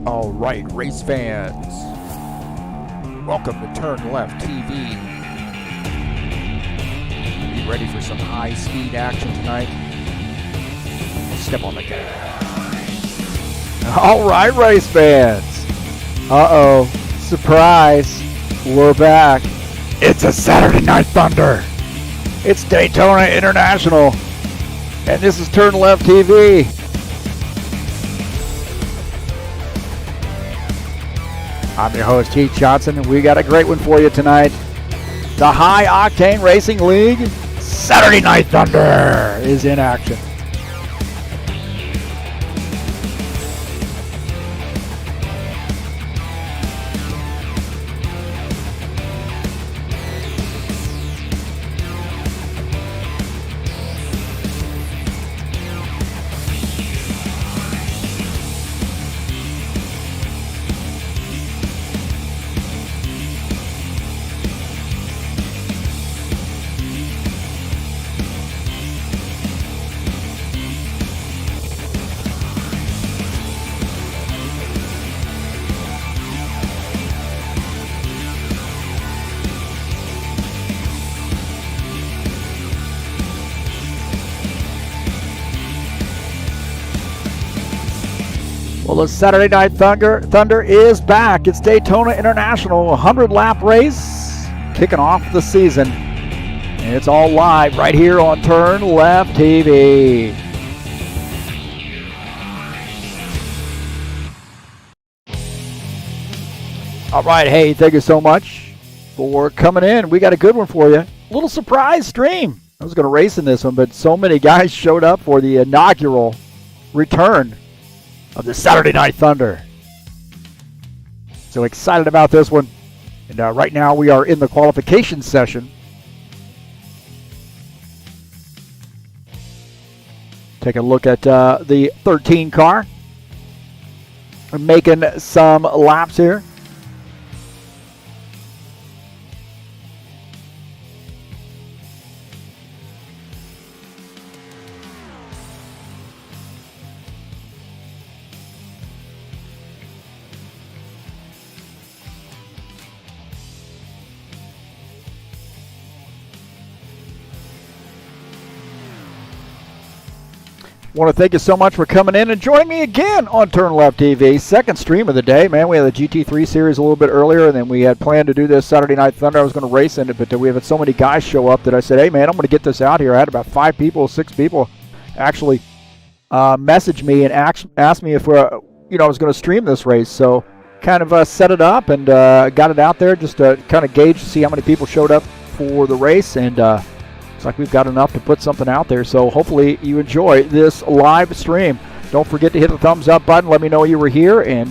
All right, race fans, welcome to TurnLeftTV. Be ready for some high-speed action tonight. Step on the gas. All right, race fans. Uh-oh, surprise, we're back. It's a Saturday Night Thunder. It's Daytona International, and this is TurnLeftTV. I'm your host, Heath Johnson, and we got a great one for you tonight. The High Octane Racing League Saturday Night Thunder is in action. Well, the Saturday Night Thunder is back. It's Daytona International, 100-lap race, kicking off the season. And it's all live right here on TurnLeftTV. All right, hey, thank you so much for coming in. We got a good one for you. A little surprise stream. I was going to race in this one, but so many guys showed up for the inaugural return of the Saturday Night Thunder. So excited about this one. And right now we are in the qualification session. Take a look at the 13 car. We're making some laps here. Want to thank you so much for coming in and joining me again on TurnLeftTV. Second stream of the day, man. We had the GT3 series a little bit earlier, and then we had planned to do this Saturday Night Thunder. I was going to race in it, but we had so many guys show up that I said, hey, man, I'm going to get this out here. I had about 6 people actually message me and ask me if I was going to stream this race. So kind of set it up and got it out there just to kind of gauge to see how many people showed up for the race, and like we've got enough to put something out there, so hopefully you enjoy this live stream. Don't forget to hit the thumbs up button, let me know you were here, and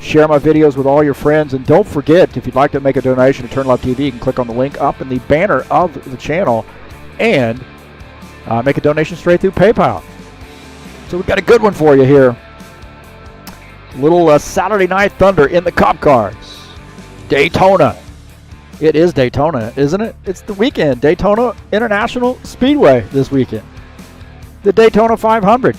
share my videos with all your friends. And don't forget, if you'd like to make a donation to TurnLeftTV, you can click on the link up in the banner of the channel and make a donation straight through PayPal. So we've got a good one for you here. Little Saturday Night Thunder in the Cup cars. Daytona. It is Daytona, isn't it? It's the weekend. Daytona International Speedway this weekend. The Daytona 500.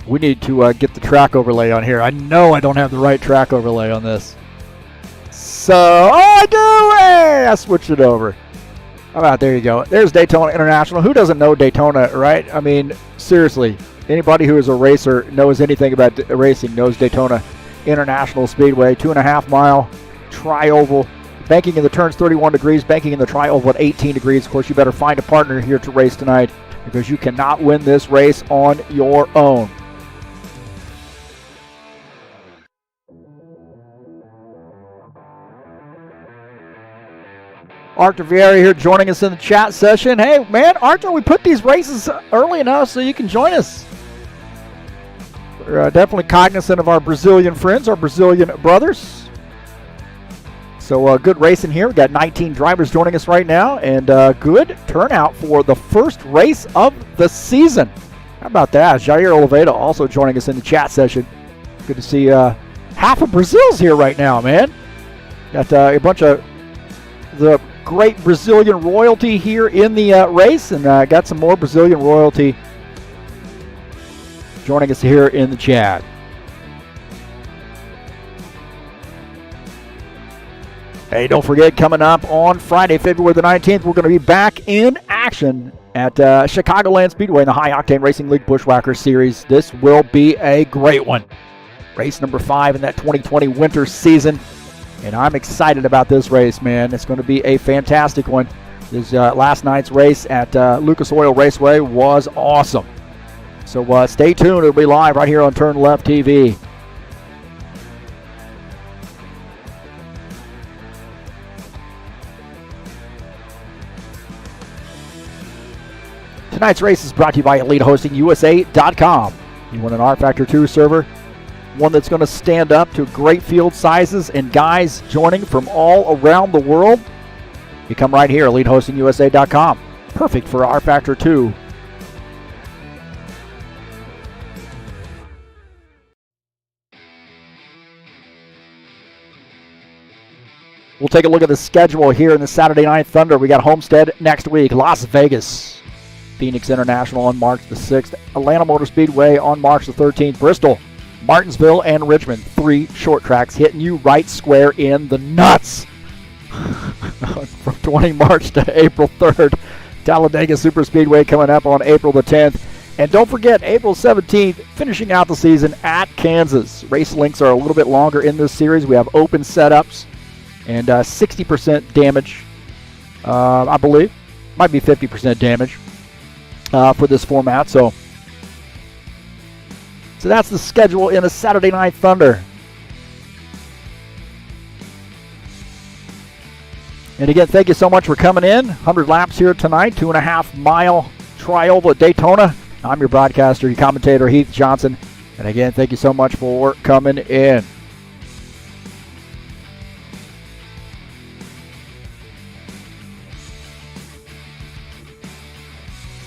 We need to get the track overlay on here. I know I don't have the right track overlay on this. So, I do! Hey, I switched it over. How about, there you go. There's Daytona International. Who doesn't know Daytona, right? I mean, seriously, anybody who is a racer, knows anything about racing, knows Daytona International Speedway. 2.5-mile tri-oval. Banking in the turns 31 degrees, banking in the tri-oval at 18 degrees. Of course, you better find a partner here to race tonight, because you cannot win this race on your own. Arthur Vieira here joining us in the chat session. Hey, man, Arthur, we put these races early enough so you can join us. We're definitely cognizant of our Brazilian friends, our Brazilian brothers. So good racing here. We've got 19 drivers joining us right now, and good turnout for the first race of the season. How about that? Jair Oliveira also joining us in the chat session. Good to see half of Brazil's here right now, man. Got a bunch of the great Brazilian royalty here in the race, and got some more Brazilian royalty joining us here in the chat. Hey, don't forget, coming up on Friday, February the 19th, we're going to be back in action at Chicagoland Speedway in the High Octane Racing League Bushwhacker Series. This will be a great one. Race number 5 in that 2020 winter season. And I'm excited about this race, man. It's going to be a fantastic one. This last night's race at Lucas Oil Raceway was awesome. So stay tuned. It'll be live right here on TurnLeftTV. Tonight's race is brought to you by EliteHostingUSA.com. You want an rFactor 2 server? One that's going to stand up to great field sizes and guys joining from all around the world? You come right here, EliteHostingUSA.com. Perfect for rFactor 2. We'll take a look at the schedule here in the Saturday Night Thunder. We got Homestead next week, Las Vegas, Phoenix International on March the 6th, Atlanta Motor Speedway on March the 13th, Bristol, Martinsville, and Richmond. 3 short tracks hitting you right square in the nuts. From 20 March to April 3rd, Talladega Super Speedway coming up on April the 10th. And don't forget, April 17th, finishing out the season at Kansas. Race links are a little bit longer in this series. We have open setups and 60% damage, I believe. Might be 50% damage for this format. So that's the schedule in a Saturday Night Thunder. And again, thank you so much for coming in. 100 laps here tonight, 2.5-mile trial at Daytona. I'm your broadcaster, your commentator, Heath Johnson. And again, thank you so much for coming in.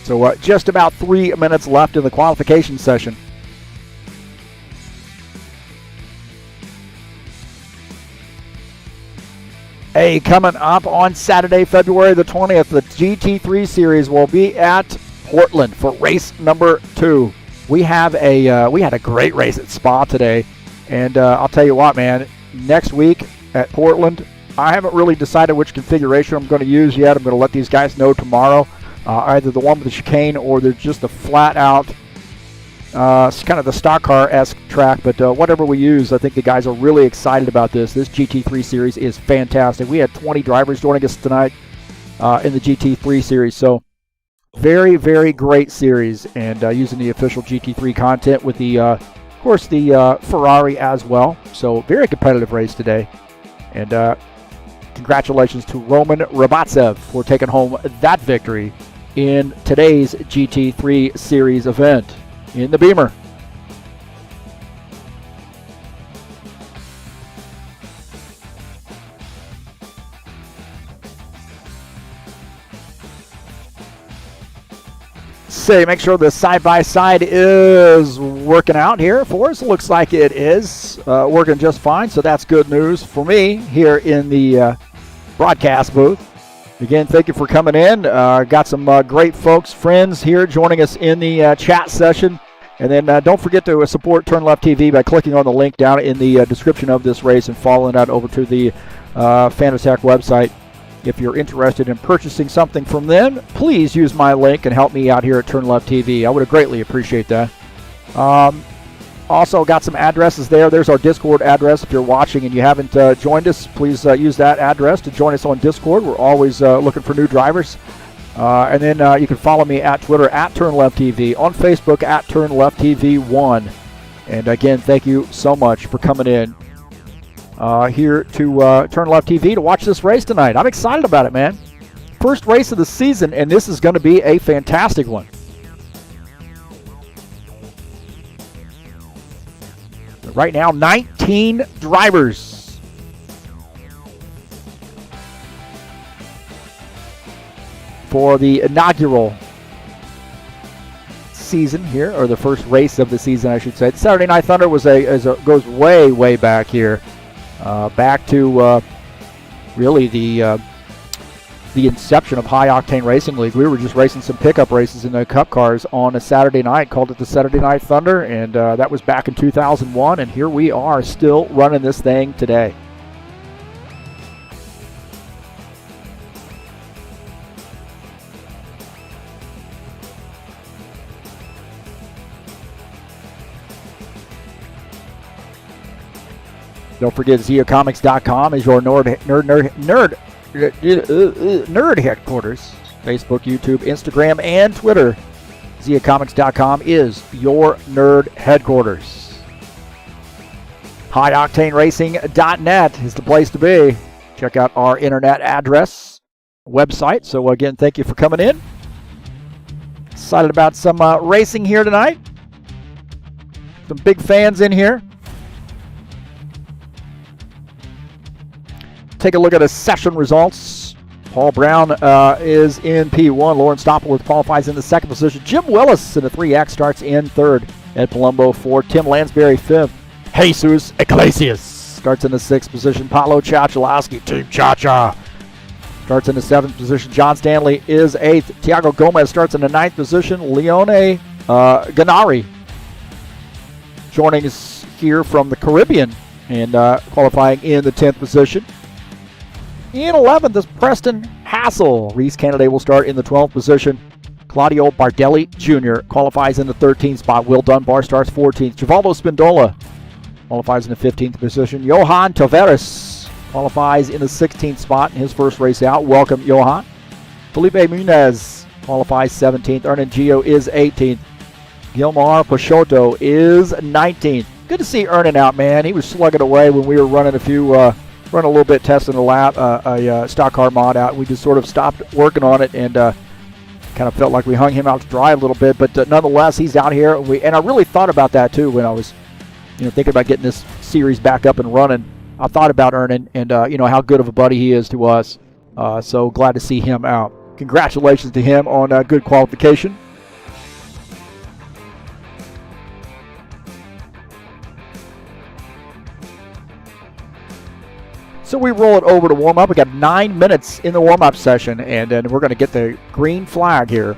So just about 3 minutes left in the qualification session. Hey, coming up on Saturday, February the 20th, the GT3 Series will be at Portland for race number 2. We had a great race at Spa today, and I'll tell you what, man. Next week at Portland, I haven't really decided which configuration I'm going to use yet. I'm going to let these guys know tomorrow. Either the one with the chicane or there's just a flat-out, it's kind of the stock car-esque track. But whatever we use, I think the guys are really excited about this. This GT3 Series is fantastic. We had 20 drivers joining us tonight in the GT3 Series. So very, very great series. And using the official GT3 content with the, of course, the Ferrari as well. So very competitive race today. And congratulations to Roman Rabatsev for taking home that victory in today's GT3 Series event in the Beamer. Make sure the side-by-side is working out here for us. Looks like it is working just fine, so that's good news for me here in the broadcast booth. Again, thank you for coming in. Got some great folks, friends here joining us in the chat session. And then don't forget to support TurnLeftTV by clicking on the link down in the description of this race and following that over to the Fanatec website. If you're interested in purchasing something from them, please use my link and help me out here at TurnLeftTV. I would greatly appreciate that. Also got some addresses there. There's our Discord address. If you're watching and you haven't joined us, please use that address to join us on Discord. We're always looking for new drivers. And then you can follow me at Twitter at TurnLeftTV, on Facebook at TurnLeftTV1. And again, thank you so much for coming in here to TurnLeftTV to watch this race tonight. I'm excited about it, man. First race of the season, and this is going to be a fantastic one. Right now, 19 drivers. For the inaugural season here, or the first race of the season, I should say. Saturday Night Thunder goes way back here, back to really the inception of High Octane Racing League. We were just racing some pickup races in the Cup cars on a Saturday night, called it the Saturday Night Thunder, and that was back in 2001, and here we are still running this thing today. Don't forget, ZeoComics.com is your nerd headquarters. Facebook, YouTube, Instagram, and Twitter. ZeoComics.com is your nerd headquarters. HighOctaneRacing.net is the place to be. Check out our internet address, website. So again, thank you for coming in. Excited about some racing here tonight. Some big fans in here. Take a look at the session results. Paul Brown is in P1. Lauren Stoppelworth qualifies in the second position. Jim Willis in the 3X starts in third. Ed Palumbo fourth. Tim Lansbury fifth. Jesus Iglesias starts in the sixth position. Paulo Chachalowski, Team Cha-Cha, starts in the seventh position. John Stanley is eighth. Tiago Gomez starts in the ninth position. Leone Ganari joining us here from the Caribbean and qualifying in the 10th position. In 11th is Preston Hassel. Reese Kennedy will start in the 12th position. Claudio Bardelli Jr. qualifies in the 13th spot. Will Dunbar starts 14th. Givaldo Spindola qualifies in the 15th position. Johan Tavares qualifies in the 16th spot in his first race out. Welcome, Johan. Felipe Munez qualifies 17th. Ernan Gio is 18th. Gilmar Pachotto is 19th. Good to see Ernan out, man. He was slugging away when we were running a little bit, testing a stock car mod out. We just sort of stopped working on it and kind of felt like we hung him out to dry a little bit. But nonetheless, he's out here. And I really thought about that too when I was, thinking about getting this series back up and running. I thought about Ernan and how good of a buddy he is to us. So glad to see him out. Congratulations to him on good qualification. So we roll it over to warm-up. We got 9 minutes in the warm-up session, and then we're going to get the green flag here.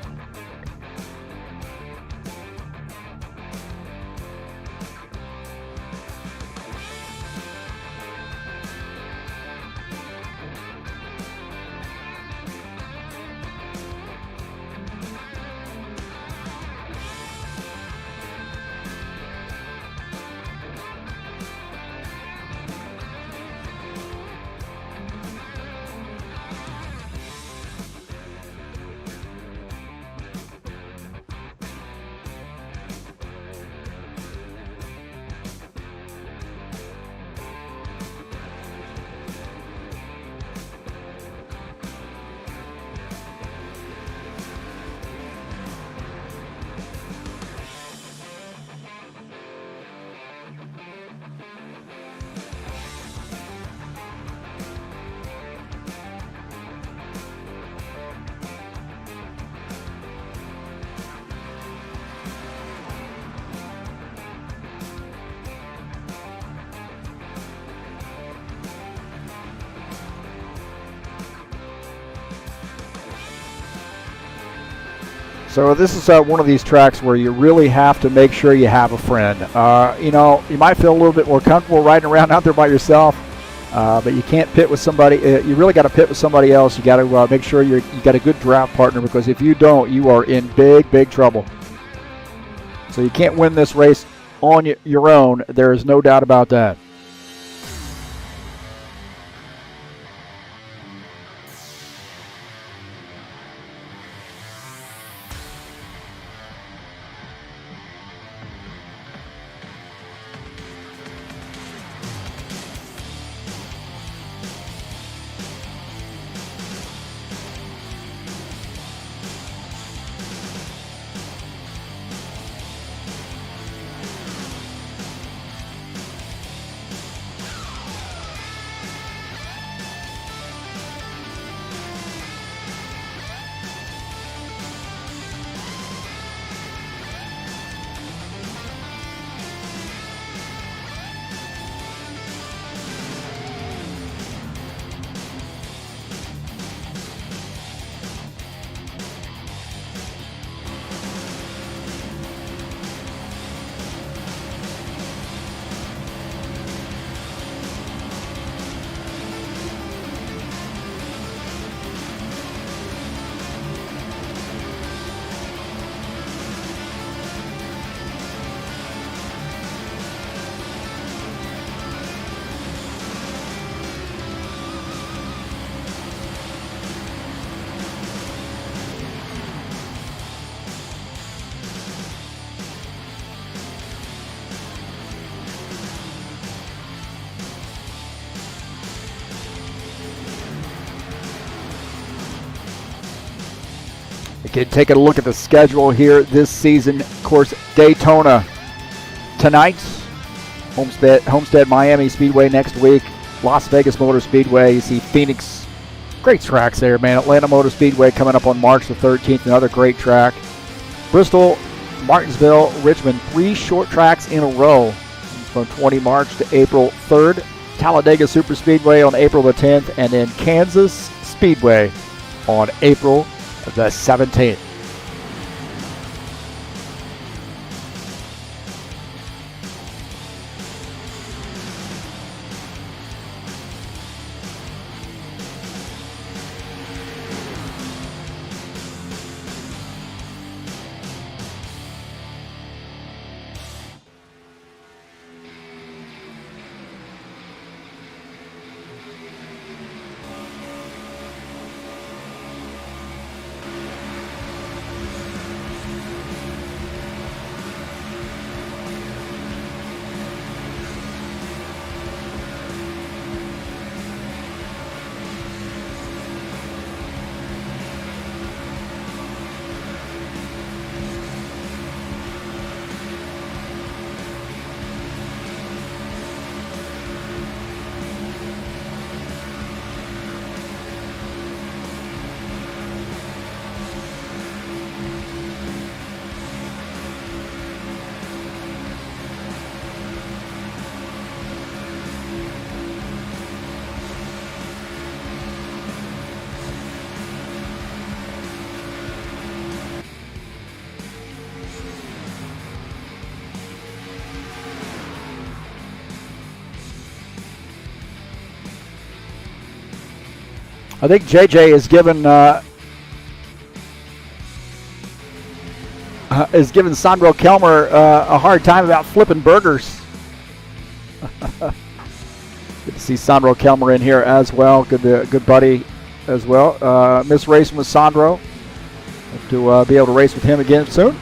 So this is one of these tracks where you really have to make sure you have a friend. You might feel a little bit more comfortable riding around out there by yourself, but you can't pit with somebody. You really got to pit with somebody else. You got to make sure you got a good draft partner, because if you don't, you are in big trouble. So you can't win this race on your own. There is no doubt about that. Again, taking a look at the schedule here this season. Of course, Daytona tonight. Homestead Miami Speedway next week. Las Vegas Motor Speedway. You see Phoenix. Great tracks there, man. Atlanta Motor Speedway coming up on March the 13th. Another great track. Bristol, Martinsville, Richmond. 3 short tracks in a row from 20 March to April 3rd. Talladega Super Speedway on April the 10th. And then Kansas Speedway on April the 17th. I think JJ is giving Sandro Kelmer a hard time about flipping burgers. Good to see Sandro Kelmer in here as well. Good buddy as well. Miss racing with Sandro. Hope to be able to race with him again soon.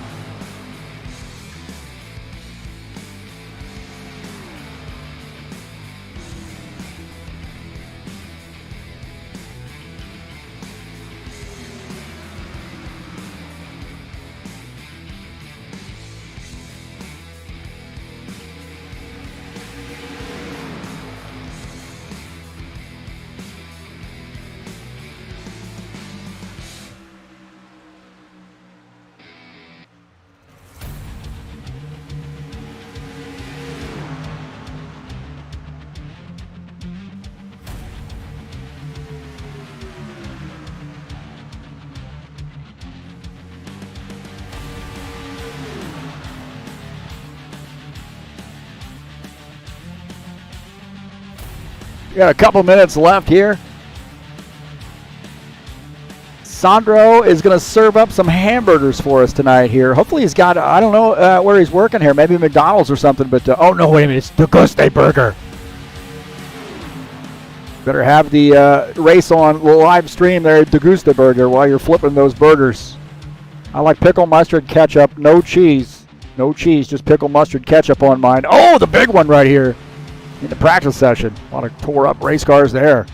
Got a couple minutes left here. Sandro is going to serve up some hamburgers for us tonight here. Hopefully he's got, I don't know where he's working here. Maybe McDonald's or something. But, oh, no, wait a minute. It's the Guste Burger. Better have the race on live stream there at the Guste Burger while you're flipping those burgers. I like pickle, mustard, ketchup, no cheese. No cheese, just pickle, mustard, ketchup on mine. Oh, the big one right here. In the practice session. A lot of tore up race cars there.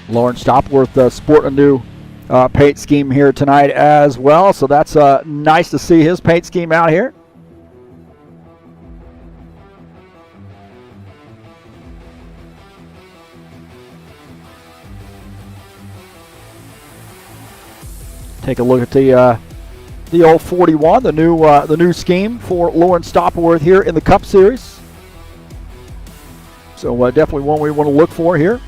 Lauren Stopworth sporting a new paint scheme here tonight as well. So that's nice to see his paint scheme out here. Take a look at the old 41, the new scheme for Lauren Stopworth here in the Cup Series. So definitely one we want to look for here.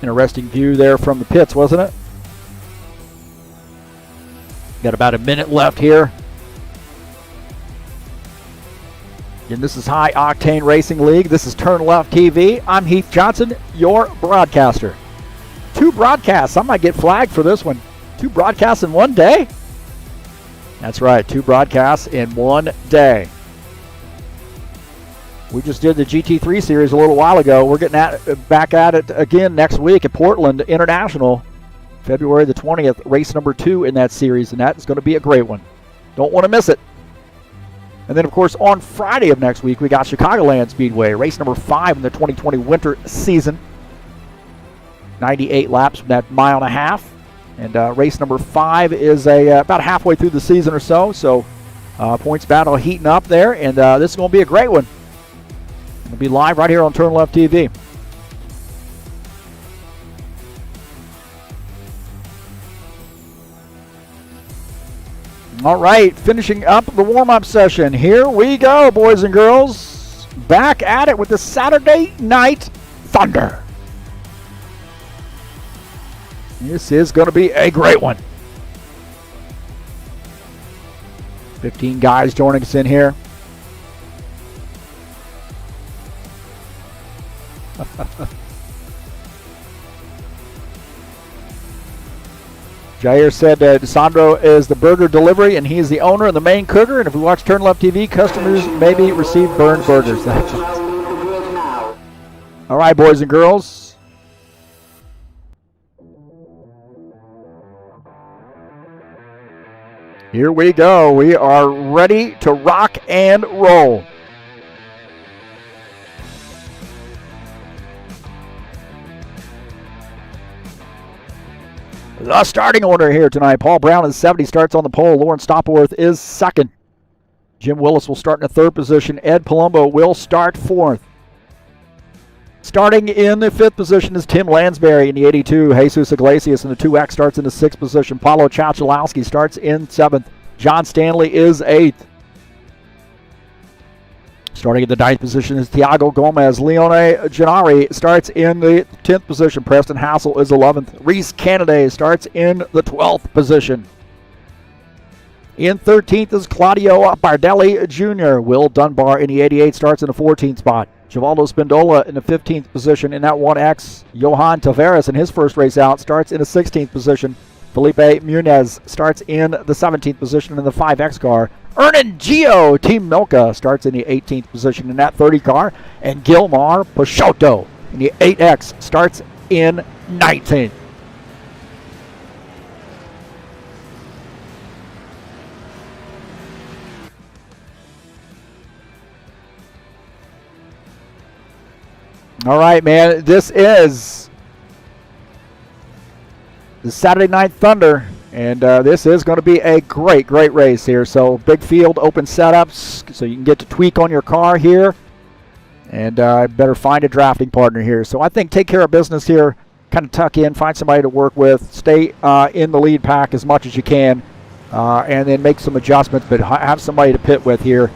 Interesting view there from the pits, wasn't it? Got about a minute left here. And this is High Octane Racing League. This is TurnLeftTV. I'm Heath Johnson, your broadcaster. 2 broadcasts. I might get flagged for this one. 2 broadcasts in one day? That's right, 2 broadcasts in one day. We just did the GT3 series a little while ago. We're getting back at it again next week at Portland International, February the 20th, race number 2 in that series, and that is going to be a great one. Don't want to miss it. And then, of course, on Friday of next week, we got Chicagoland Speedway, race number 5 in the 2020 winter season. 98 laps from that 1.5 miles. And race number 5 is about halfway through the season or so. So points battle heating up there, and this is going to be a great one. It'll be live right here on TurnLeftTV. All right, finishing up the warm-up session. Here we go, boys and girls. Back at it with the Saturday Night Thunder. This is going to be a great one. 15 guys joining us in here. Jair said DeSandro is the burger delivery, and he is the owner and the main cooker. And if we watch TurnLeftTV, customers maybe receive burned burgers. That's all right, boys and girls. Here we go. We are ready to rock and roll. The starting order here tonight. Paul Brown is 70, starts on the pole. Lawrence Stopworth is second. Jim Willis will start in the 3rd position. Ed Palumbo will start 4th. Starting in the 5th position is Tim Lansbury in the 82. Jesus Iglesias in the 2X starts in the 6th position. Paulo Chachalowski starts in 7th. John Stanley is 8th. Starting at the 9th position is Thiago Gomez. Leone Gennari starts in the 10th position. Preston Hassel is 11th. Reese Canaday starts in the 12th position. In 13th is Claudio Bardelli Jr. Will Dunbar in the 88 starts in the 14th spot. Givaldo Spindola in the 15th position in that 1X. Johan Tavares in his first race out starts in the 16th position. Felipe Munez starts in the 17th position in the 5X car. Ernan Gio, Team Milka, starts in the 18th position in that 30 car. And Gilmar Peixoto in the 8X starts in 19th. All right, man, this is the Saturday Night Thunder. And this is going to be a great, great race here. So big field, open setups, so you can get to tweak on your car here. And better find a drafting partner here. So I think take care of business here. Kind of tuck in, find somebody to work with. Stay in the lead pack as much as you can. And then make some adjustments. But have somebody to pit with here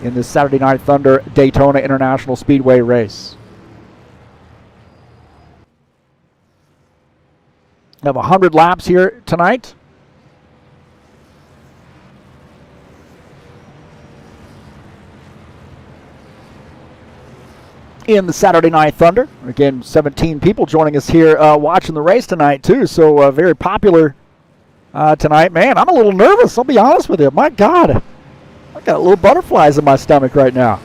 in this Saturday Night Thunder Daytona International Speedway race. We have 100 laps here tonight. In the Saturday Night Thunder. Again, 17 people joining us here watching the race tonight, too. So very popular tonight. Man, I'm a little nervous. I'll be honest with you. My God. I've got little butterflies in my stomach right now.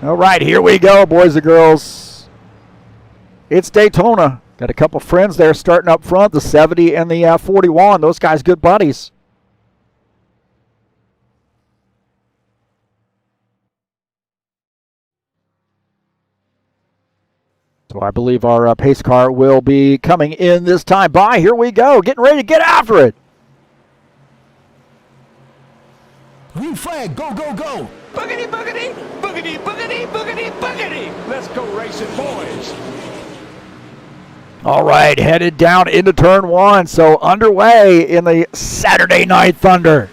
All right, here we go, boys and girls. It's Daytona. Got a couple friends there starting up front, the 70 and the 41. Those guys good buddies. So I believe our pace car will be coming in this time. By, here we go. Getting ready to get after it. Green flag, go, go, go. Boogity, boogity, boogity, boogity, boogity, boogity. Let's go racing, boys. All right, headed down into turn 1. So underway in the Saturday Night Thunder.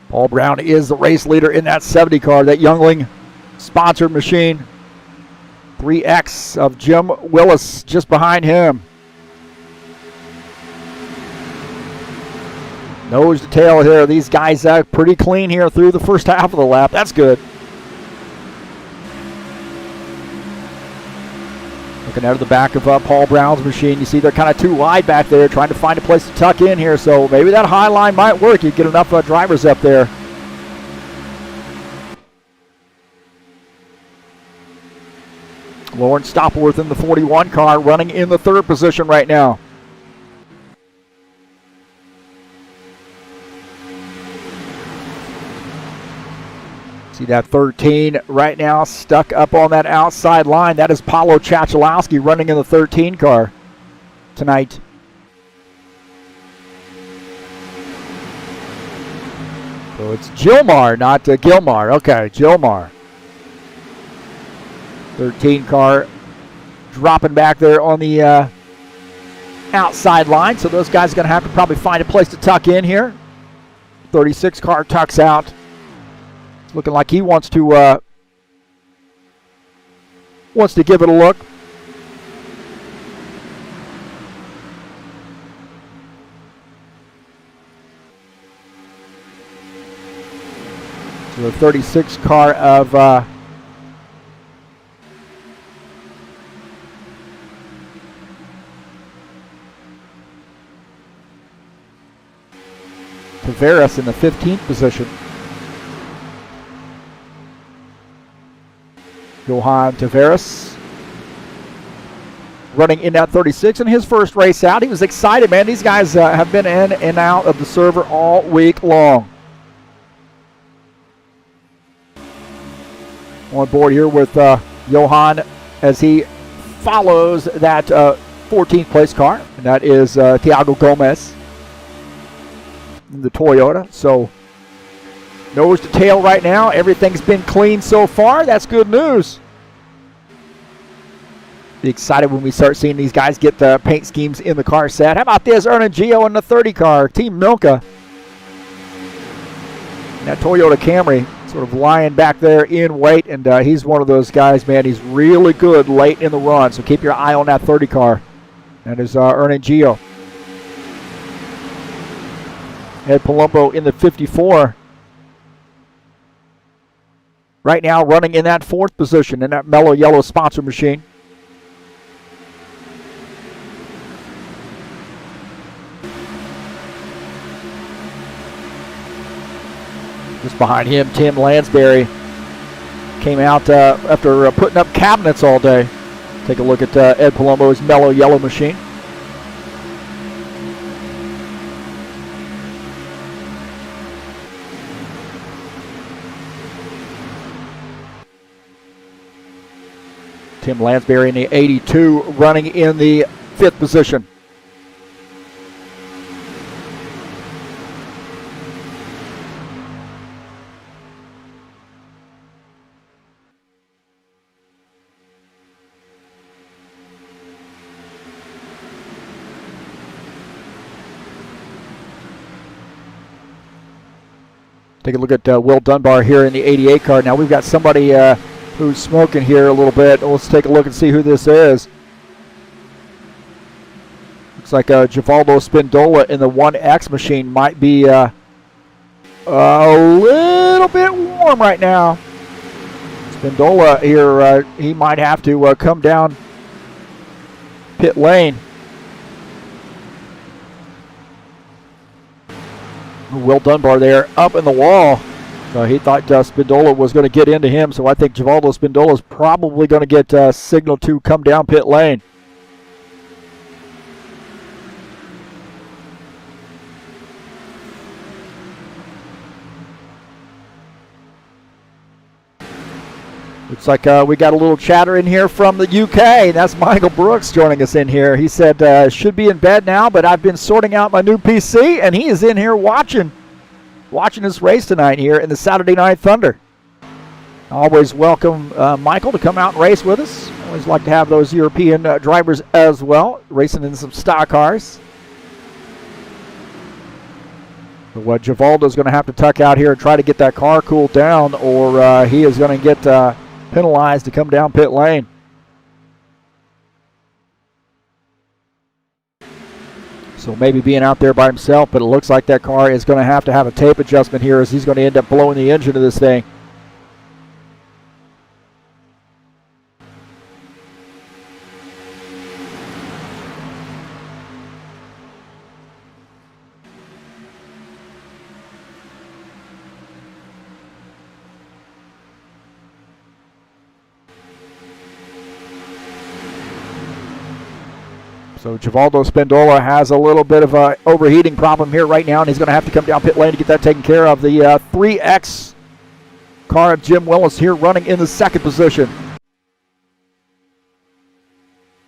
Paul Brown is the race leader in that 70 car, that Youngling sponsored machine. 3X of Jim Willis just behind him. Nose to tail here. These guys pretty clean here through the first half of the lap. That's good. Looking out of the back of Paul Brown's machine, you see they're kind of too wide back there, trying to find a place to tuck in here. So maybe that high line might work. You get enough drivers up there. Lawrence Stopworth in the 41 car, running in the 3rd position right now. See that 13 right now stuck up on that outside line. That is Paulo Chachalowski running in the 13 car tonight. So it's Gilmar, not Gilmar. Okay, Gilmar. 13 car dropping back there on the outside line. So those guys are going to have to probably find a place to tuck in here. 36 car tucks out. Looking like he wants to give it a look. So the 36 car of Tavares in the 15th position. Johan Tavares running in that 36 in his first race out. He was excited, man. These guys have been in and out of the server all week long. On board here with Johan as he follows that 14th place car, and that is Thiago Gomez in the Toyota. So nose to tail right now. Everything's been clean so far. That's good news. Be excited when we start seeing these guys get the paint schemes in the car set. How about this? Ernan Gio in the 30 car. Team Milka. That Toyota Camry sort of lying back there in weight, and he's one of those guys, man. He's really good late in the run, so keep your eye on that 30 car. That is Ernan Gio. Ed Palumbo in the 54. Right now running in that 4th position in that mellow yellow sponsor machine. Just behind him, Tim Lansbury came out after putting up cabinets all day. Take a look at Ed Palumbo's mellow yellow machine. Tim Lansbury in the 82 running in the 5th position. Take a look at Will Dunbar here in the 88 car. Now we've got somebody who's smoking here a little bit. Let's take a look and see who this is. Looks like Givaldo Spindola in the 1X machine might be a little bit warm right now. Spindola here, he might have to come down pit lane. Will Dunbar there up in the wall. He thought Spindola was going to get into him, so I think Givaldo Spindola is probably going to get signal to come down pit lane. Looks like we got a little chatter in here from the UK. That's Michael Brooks joining us in here. He said, should be in bed now, but I've been sorting out my new PC, and he is in here watching this race tonight here in the Saturday Night Thunder. Always welcome Michael to come out and race with us. Always like to have those European drivers as well, racing in some stock cars. But what Givaldo's going to have to tuck out here and try to get that car cooled down, or he is going to get penalized to come down pit lane. So maybe being out there by himself, but it looks like that car is going to have a tape adjustment here, as he's going to end up blowing the engine of this thing. So Givaldo Spindola has a little bit of a overheating problem here right now, and he's going to have to come down pit lane to get that taken care of. The 3X car of Jim Willis here running in the second position.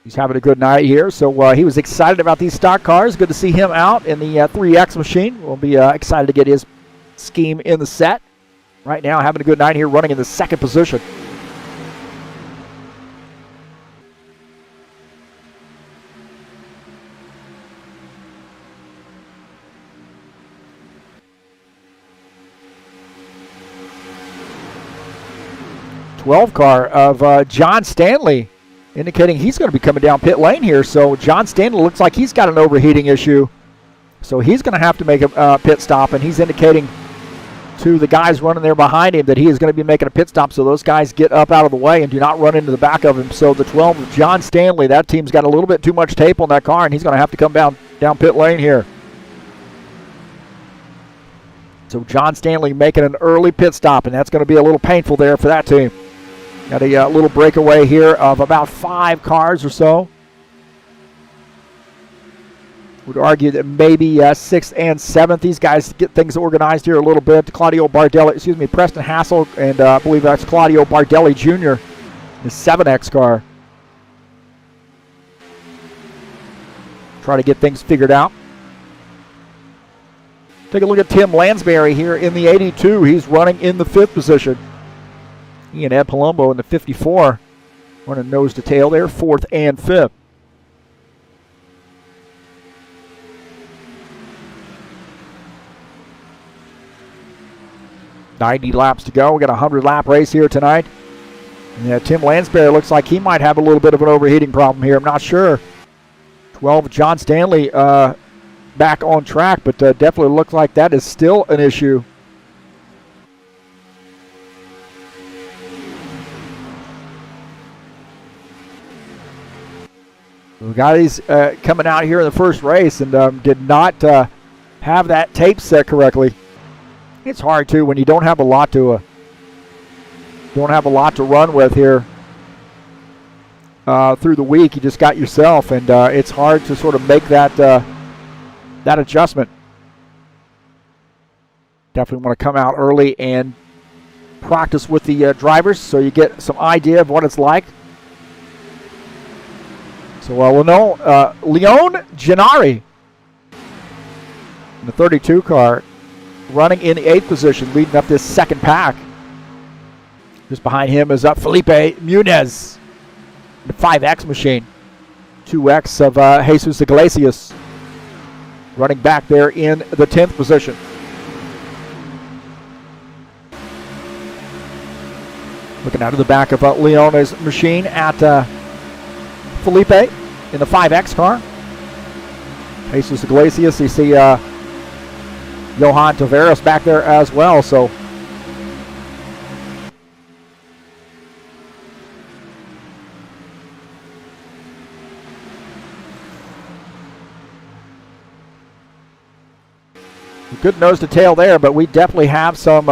He's having a good night here, so he was excited about these stock cars. Good to see him out in the 3X machine. We'll be excited to get his scheme in the set. Right now, having a good night here, running in the second position. Car of John Stanley, indicating he's going to be coming down pit lane here. So John Stanley looks like he's got an overheating issue. So he's going to have to make a pit stop, and he's indicating to the guys running there behind him that he is going to be making a pit stop, so those guys get up out of the way and do not run into the back of him. So the 12 of John Stanley, that team's got a little bit too much tape on that car, and he's going to have to come down pit lane here. So John Stanley making an early pit stop, and that's going to be a little painful there for that team. Got a little breakaway here of about 5 cars or so. Would argue that maybe 6th and 7th. These guys get things organized here a little bit. Preston Hassel, and I believe that's Claudio Bardelli Jr., the 7X car. Try to get things figured out. Take a look at Tim Lansbury here in the 82. He's running in the 5th position. He and Ed Palumbo in the 54 running nose to tail there, 4th and 5th. $90 laps to go. We got a 100-lap race here tonight. And Tim Lansbury looks like he might have a little bit of an overheating problem here. I'm not sure. 12, John Stanley back on track, but definitely looks like that is still an issue. The guys coming out here in the first race and did not have that tape set correctly. It's hard too when you don't have a lot to run with here through the week. You just got yourself, and it's hard to sort of make that that adjustment. Definitely want to come out early and practice with the drivers so you get some idea of what it's like. So Leon Gennari in the 32 car running in the 8th position, leading up this second pack. Just behind him is Felipe Munez, the 5X machine. 2X of Jesus Iglesias running back there in the 10th position. Looking out of the back of Leona's machine at Felipe in the 5X car. Jesus Iglesias, you see Johan Tavares back there as well. So good nose to tail there, but we definitely have some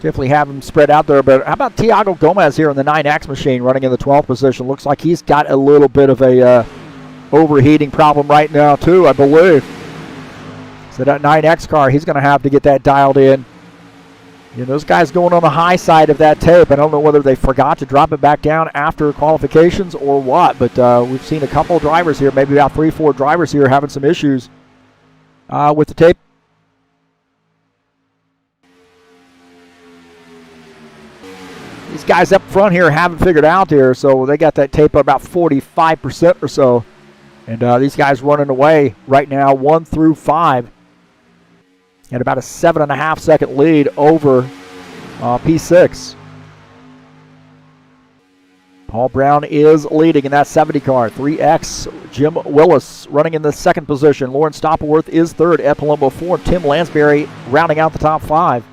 them spread out there. But how about Tiago Gomez here in the 9X machine running in the 12th position? Looks like he's got a little bit of a overheating problem right now too, I believe. So that 9X car, he's going to have to get that dialed in. You know, those guys going on the high side of that tape. I don't know whether they forgot to drop it back down after qualifications or what, but we've seen a couple of drivers here, maybe about 3-4 drivers here having some issues with the tape. These guys up front here haven't figured out here, so they got that tape about 45% or so. And these guys running away right now, 1 through 5. At about a 7.5 second lead over P6. Paul Brown is leading in that 70 car. 3X, Jim Willis running in the second position. Lauren Stoppelworth is third. Ed Palumbo fourth. Tim Lansbury rounding out the top 5.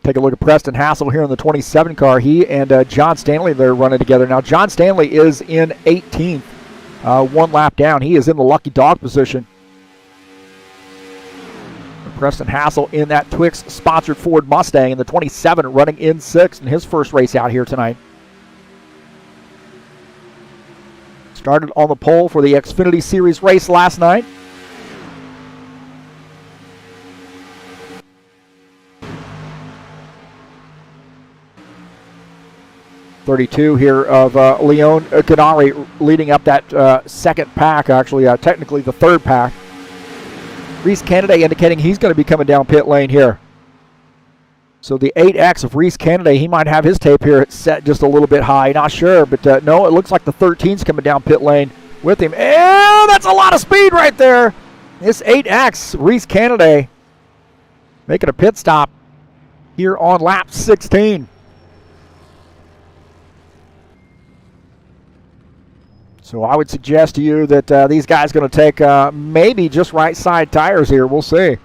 Take a look at Preston Hassel here in the 27 car. He and John Stanley, they're running together. Now, John Stanley is in 18th, 1 lap down. He is in the lucky dog position. Preston Hassel in that Twix-sponsored Ford Mustang in the 27, running in 6th in his first race out here tonight. Started on the pole for the Xfinity Series race last night. .32 here of Leon Canari leading up that second pack, actually technically the third pack. Reese Kennedy indicating he's going to be coming down pit lane here. So the 8X of Reese Kennedy, he might have his tape here set just a little bit high. Not sure, but no, it looks like the 13's coming down pit lane with him. And that's a lot of speed right there. This 8X, Reese Kennedy, making a pit stop here on lap 16. So I would suggest to you that these guys are going to take maybe just right side tires here. We'll see.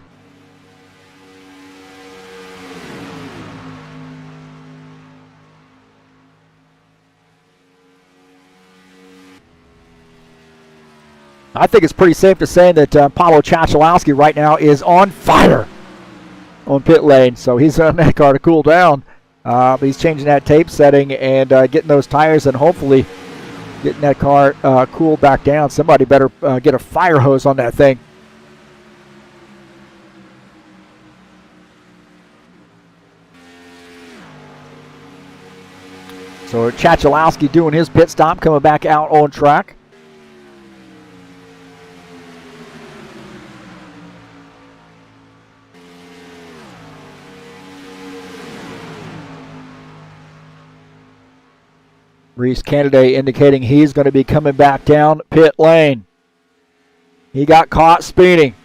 I think it's pretty safe to say that Paulo Chachalowski right now is on fire on pit lane. So he's on that car to cool down. But he's changing that tape setting and getting those tires and hopefully getting that car cooled back down. Somebody better get a fire hose on that thing. So Chachalowski doing his pit stop, coming back out on track. Reese Kennedy indicating he's going to be coming back down pit lane. He got caught speeding.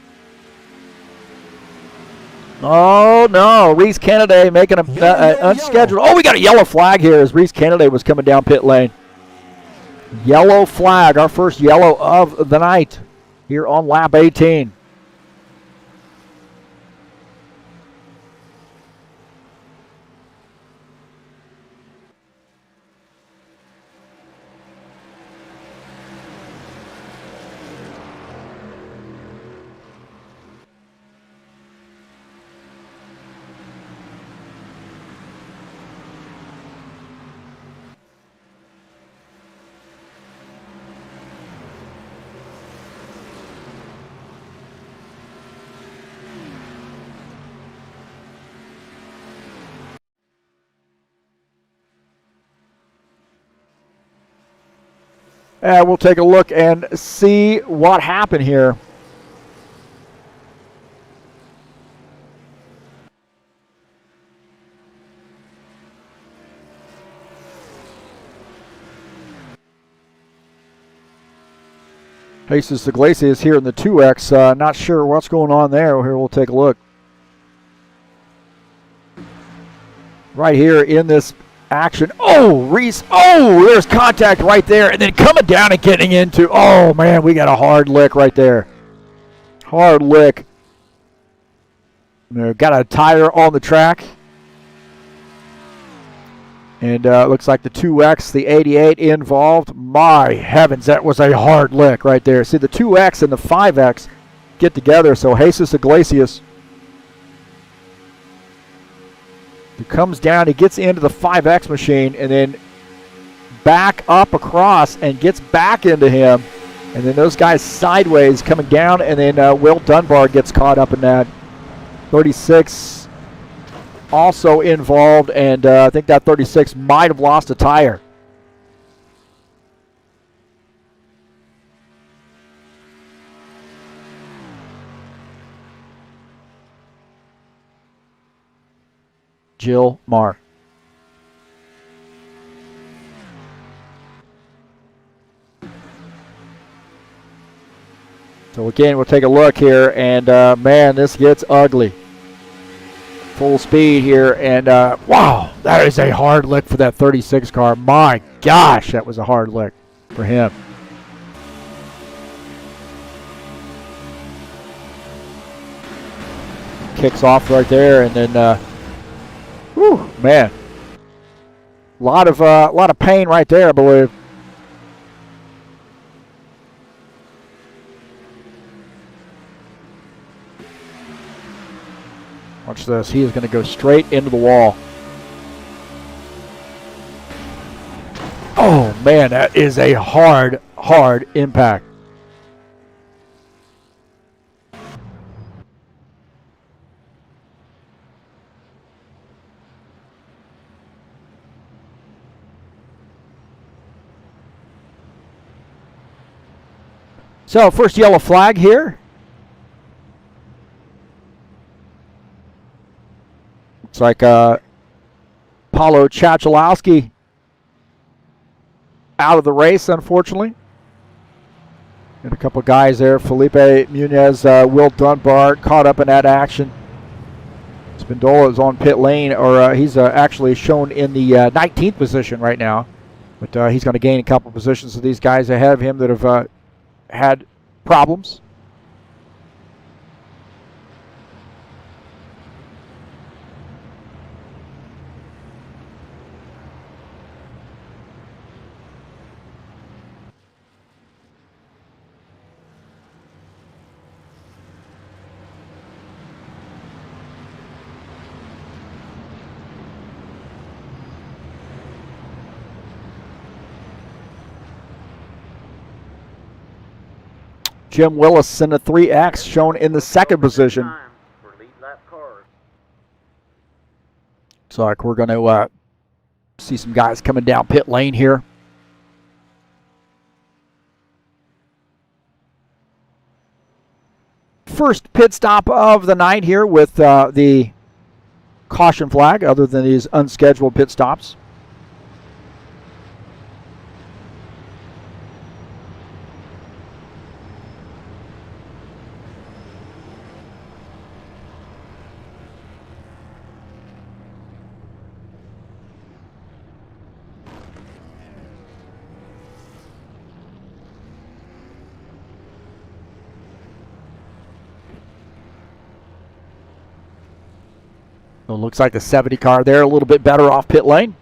Oh, no. Reese Kennedy making an unscheduled. Oh, we got a yellow flag here as Reese Kennedy was coming down pit lane. Yellow flag, our first yellow of the night here on lap 18. We'll take a look and see what happened here. Jesus Iglesias here in the 2X. Not sure what's going on there. Here, we'll take a look. Right here in this action. Oh, Reese. Oh, there's contact right there. And then coming down and getting into. Oh, man, we got a hard lick right there. Hard lick. Got a tire on the track. And looks like the 2X, the 88 involved. My heavens, that was a hard lick right there. See, the 2X and the 5X get together. So Jesus Iglesias, he comes down, he gets into the 5X machine, and then back up across and gets back into him. And then those guys sideways coming down, and then Will Dunbar gets caught up in that. 36 also involved, and I think that 36 might have lost a tire. Jill Marr. So again, we'll take a look here, and man, this gets ugly. Full speed here, and wow, that is a hard lick for that 36 car. My gosh, that was a hard lick for him. Kicks off right there, and then, whew, man, a lot of pain right there, I believe. Watch this. He is going to go straight into the wall. Oh, man, that is a hard, hard impact. So, first yellow flag here. Looks like Paulo Chachalowski out of the race, unfortunately. And a couple guys there. Felipe Munez, Will Dunbar caught up in that action. Spindola is on pit lane, or he's actually shown in the 19th position right now. But he's going to gain a couple positions of these guys ahead of him that have had problems. Jim Willis in the 3X shown in the second position. Looks like we're going to see some guys coming down pit lane here. First pit stop of the night here with the caution flag, other than these unscheduled pit stops. So it looks like the 70 car there, a little bit better off pit lane.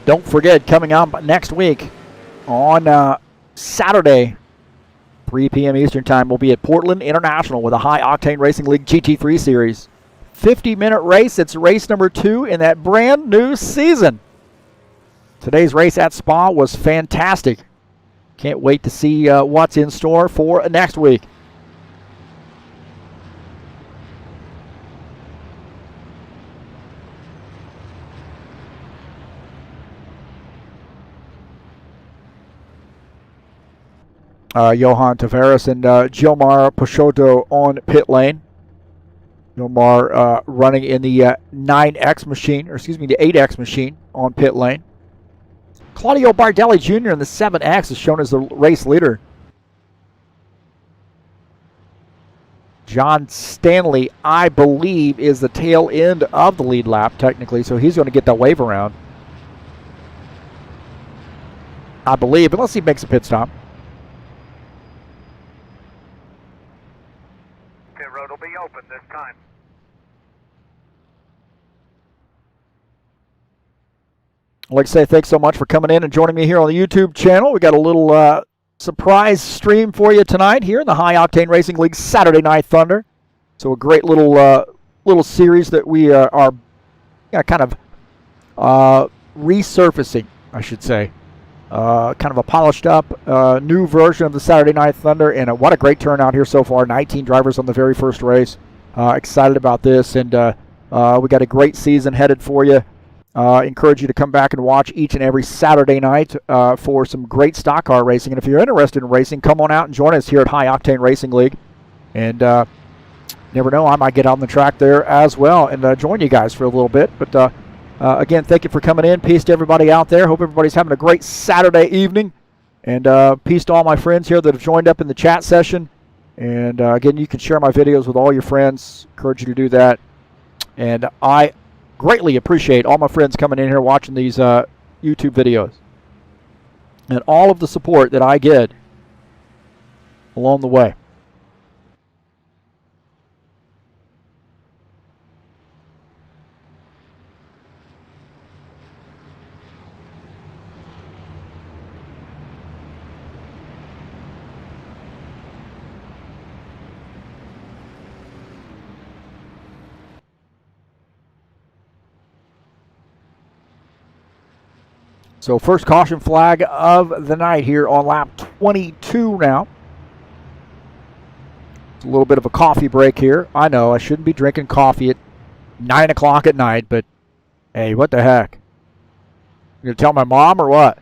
Don't forget, coming up next week on Saturday, 3 p.m. Eastern Time, we'll be at Portland International with a High Octane Racing League GT3 Series. 50-minute race. It's race number 2 in that brand new season. Today's race at Spa was fantastic. Can't wait to see what's in store for next week. Johan Tavares and Gilmar Peixoto on pit lane. Gilmar running in the 9X machine, or excuse me, the 8X machine on pit lane. Claudio Bardelli Jr. in the 7X is shown as the race leader. John Stanley, I believe, is the tail end of the lead lap, technically, so he's going to get that wave around. I believe, unless he makes a pit stop. Pit road will be open this time. I'd like to say thanks so much for coming in and joining me here on the YouTube channel. We got a little surprise stream for you tonight here in the High Octane Racing League Saturday Night Thunder. So a great little series that we are kind of resurfacing, I should say. Kind of a polished up new version of the Saturday Night Thunder, and what a great turnout here so far. 19 drivers on the very first race. Excited about this, and we got a great season headed for you. Encourage you to come back and watch each and every Saturday night for some great stock car racing. And if you're interested in racing, come on out and join us here at High Octane Racing League. And never know, I might get out on the track there as well and join you guys for a little bit. But Again, thank you for coming in. Peace to everybody out there. Hope everybody's having a great Saturday evening. And peace to all my friends here that have joined up in the chat session. And again, you can share my videos with all your friends. Encourage you to do that. And I greatly appreciate all my friends coming in here watching these YouTube videos. And all of the support that I get along the way. So first caution flag of the night here on lap 22 now. It's a little bit of a coffee break here. I know I shouldn't be drinking coffee at 9 o'clock at night, but hey, what the heck? You gonna tell my mom or what?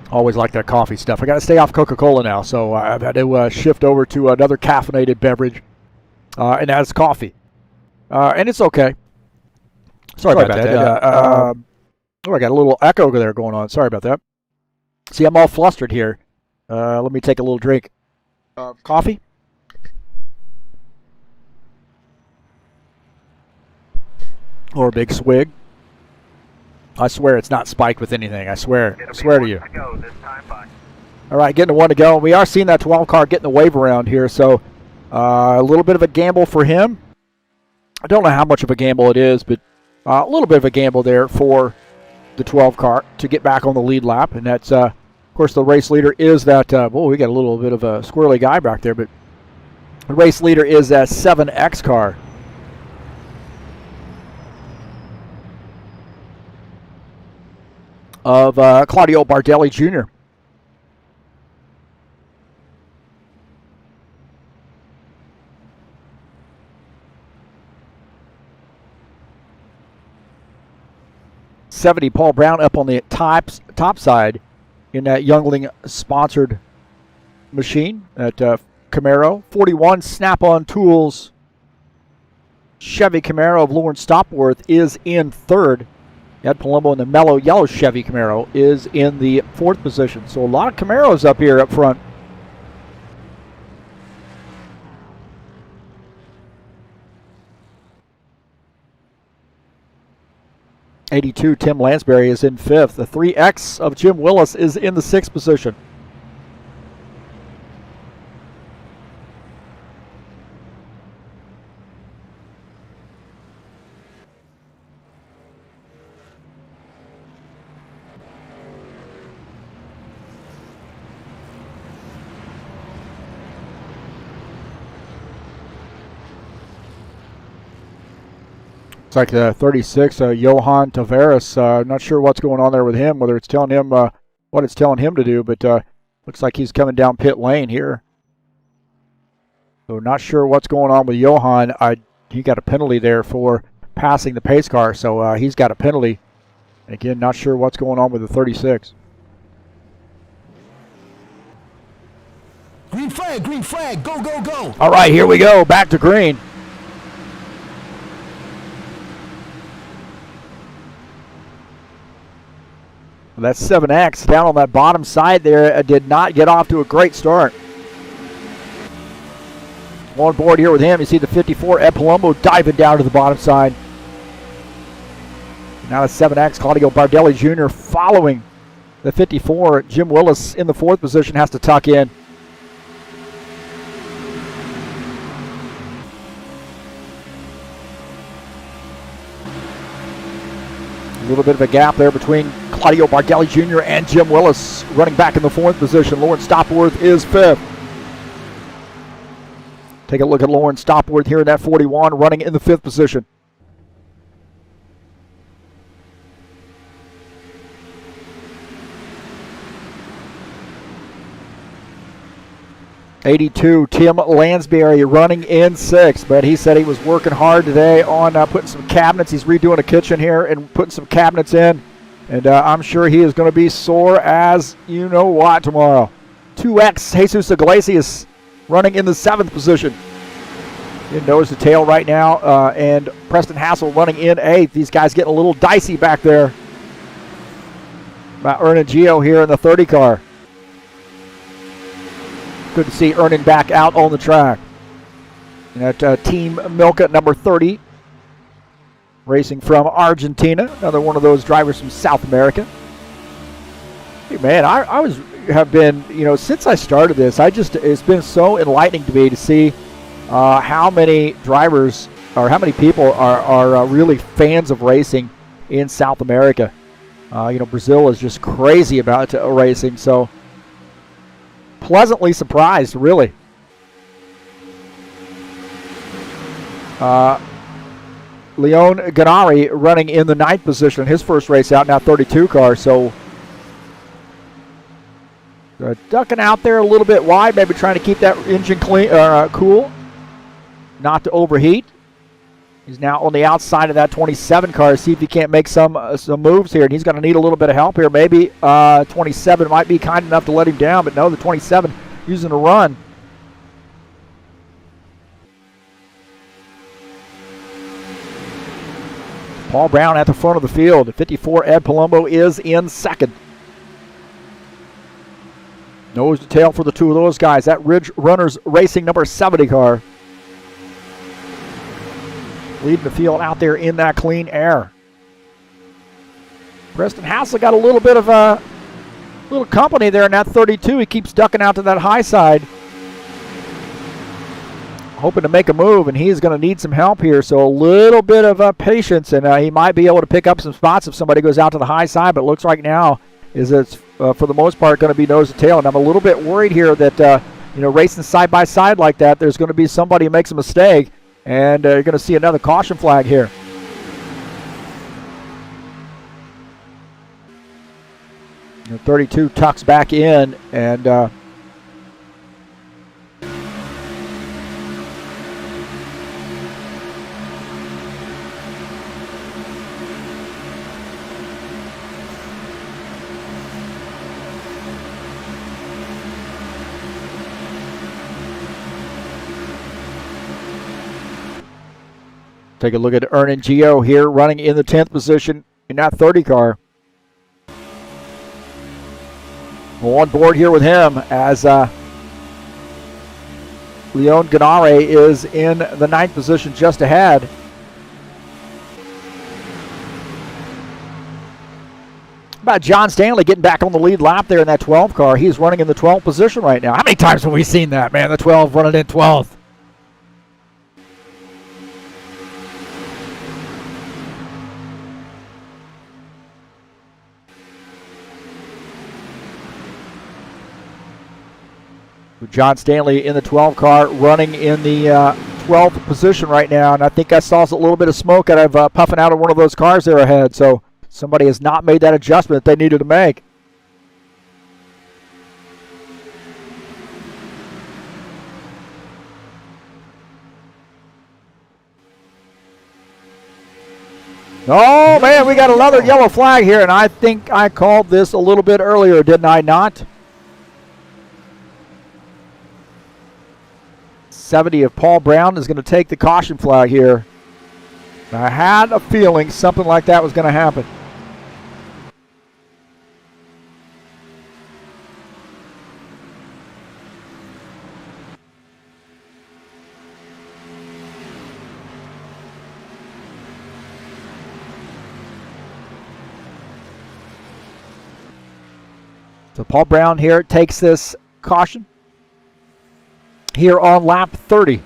Always like that coffee stuff. I got to stay off Coca-Cola now, so I've had to shift over to another caffeinated beverage, and that's coffee. And it's okay. Sorry about that. I got a little echo there going on. Sorry about that. See, I'm all flustered here. Let me take a little drink of coffee. Or a big swig. I swear it's not spiked with anything. I swear. I swear to you. All right, getting to one to go. We are seeing that 12 car getting the wave around here, so a little bit of a gamble for him. I don't know how much of a gamble it is, but a little bit of a gamble there for the 12 car to get back on the lead lap. And that's, of course, the race leader is that, we got a little bit of a squirrely guy back there, but the race leader is that 7X car. Of Claudio Bardelli Jr. '70 Paul Brown up on the top side in that Youngling sponsored machine at Camaro. 41 Snap-on Tools Chevy Camaro of Lauren Stopworth is in third. Ed Palumbo in the mellow yellow Chevy Camaro is in the fourth position. So a lot of Camaros up here up front. '82 Tim Lansbury is in fifth. The 3X of Jim Willis is in the sixth position. It's like the 36, Johan Tavares. Not sure what's going on there with him, whether it's telling him what it's telling him to do, but looks like he's coming down pit lane here. So not sure what's going on with Johan. He got a penalty there for passing the pace car, so he's got a penalty. Again, not sure what's going on with the 36. Green flag, go, go, go. All right, here we go, back to green. That 7X down on that bottom side there did not get off to a great start. On board here with him, you see the 54 Ed Palumbo diving down to the bottom side. Now the 7X, Claudio Bardelli Jr. following the 54. Jim Willis in the fourth position has to tuck in. A little bit of a gap there between Claudio Bardelli Jr. and Jim Willis running back in the fourth position. Lauren Stopworth is fifth. Take a look at Lauren Stopworth here in that 41 running in the fifth position. '82 Tim Lansbury running in sixth, but he said he was working hard today on putting some cabinets. He's redoing a kitchen here and putting some cabinets in, and I'm sure he is going to be sore as you know what tomorrow. 2X Jesus Iglesias running in the 7th position. In nose to tail right now, and Preston Hassel running in 8th. These guys getting a little dicey back there. About Ernan Gio here in the 30 car. Good to see Ernan back out on the track. And at Team Milka number 30, racing from Argentina. Another one of those drivers from South America. Hey man, I have been, since I started this, it's been so enlightening to me to see how many drivers or how many people are really fans of racing in South America. Brazil is just crazy about racing, so pleasantly surprised, really. Leon Ganari running in the 9th position, his first race out, now 32 car, so ducking out there a little bit wide, maybe trying to keep that engine clean, cool, not to overheat. He's now on the outside of that 27 car. See if he can't make some moves here, and he's going to need a little bit of help here. Maybe 27 might be kind enough to let him down, but no, the 27 using a run. Paul Brown at the front of the field. 54, Ed Palumbo is in 2nd. Nose to tail for the two of those guys. That Ridge Runners Racing number 70 car. Leading the field out there in that clean air. Preston Hassel got a little bit of a little company there in that 32. He keeps ducking out to that high side. Hoping to make a move, and he's going to need some help here. So a little bit of patience, and he might be able to pick up some spots if somebody goes out to the high side. But it looks like now is it's for the most part going to be nose to tail. And I'm a little bit worried here that racing side by side like that, there's going to be somebody who makes a mistake, and you're going to see another caution flag here. And 32 tucks back in, and take a look at Ernan Gio here running in the 10th position in that 30 car. We're on board here with him as Leon Ganare is in the 9th position just ahead. About John Stanley getting back on the lead lap there in that 12 car. He's running in the 12th position right now. How many times have we seen that, man? The 12 running in 12th. John Stanley in the 12 car running in the 12th position right now, and I think I saw a little bit of smoke out of puffing out of one of those cars there ahead, so somebody has not made that adjustment that they needed to make. Oh man, we got another yellow flag here, and I think I called this a little bit earlier, didn't I not? 70 of Paul Brown is going to take the caution flag here. I had a feeling something like that was going to happen. So Paul Brown here takes this caution here on lap 30.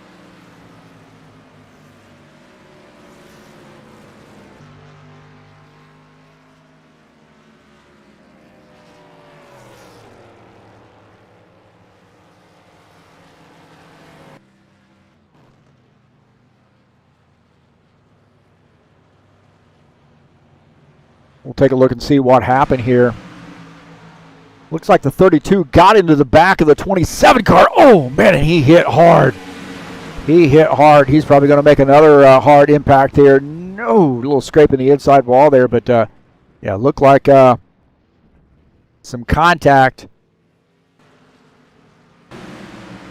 We'll take a look and see what happened here. Looks like the 32 got into the back of the 27 car. Oh, man, and he hit hard. He hit hard. He's probably going to make another hard impact here. No, a little scrape in the inside wall there, but, yeah, looked like some contact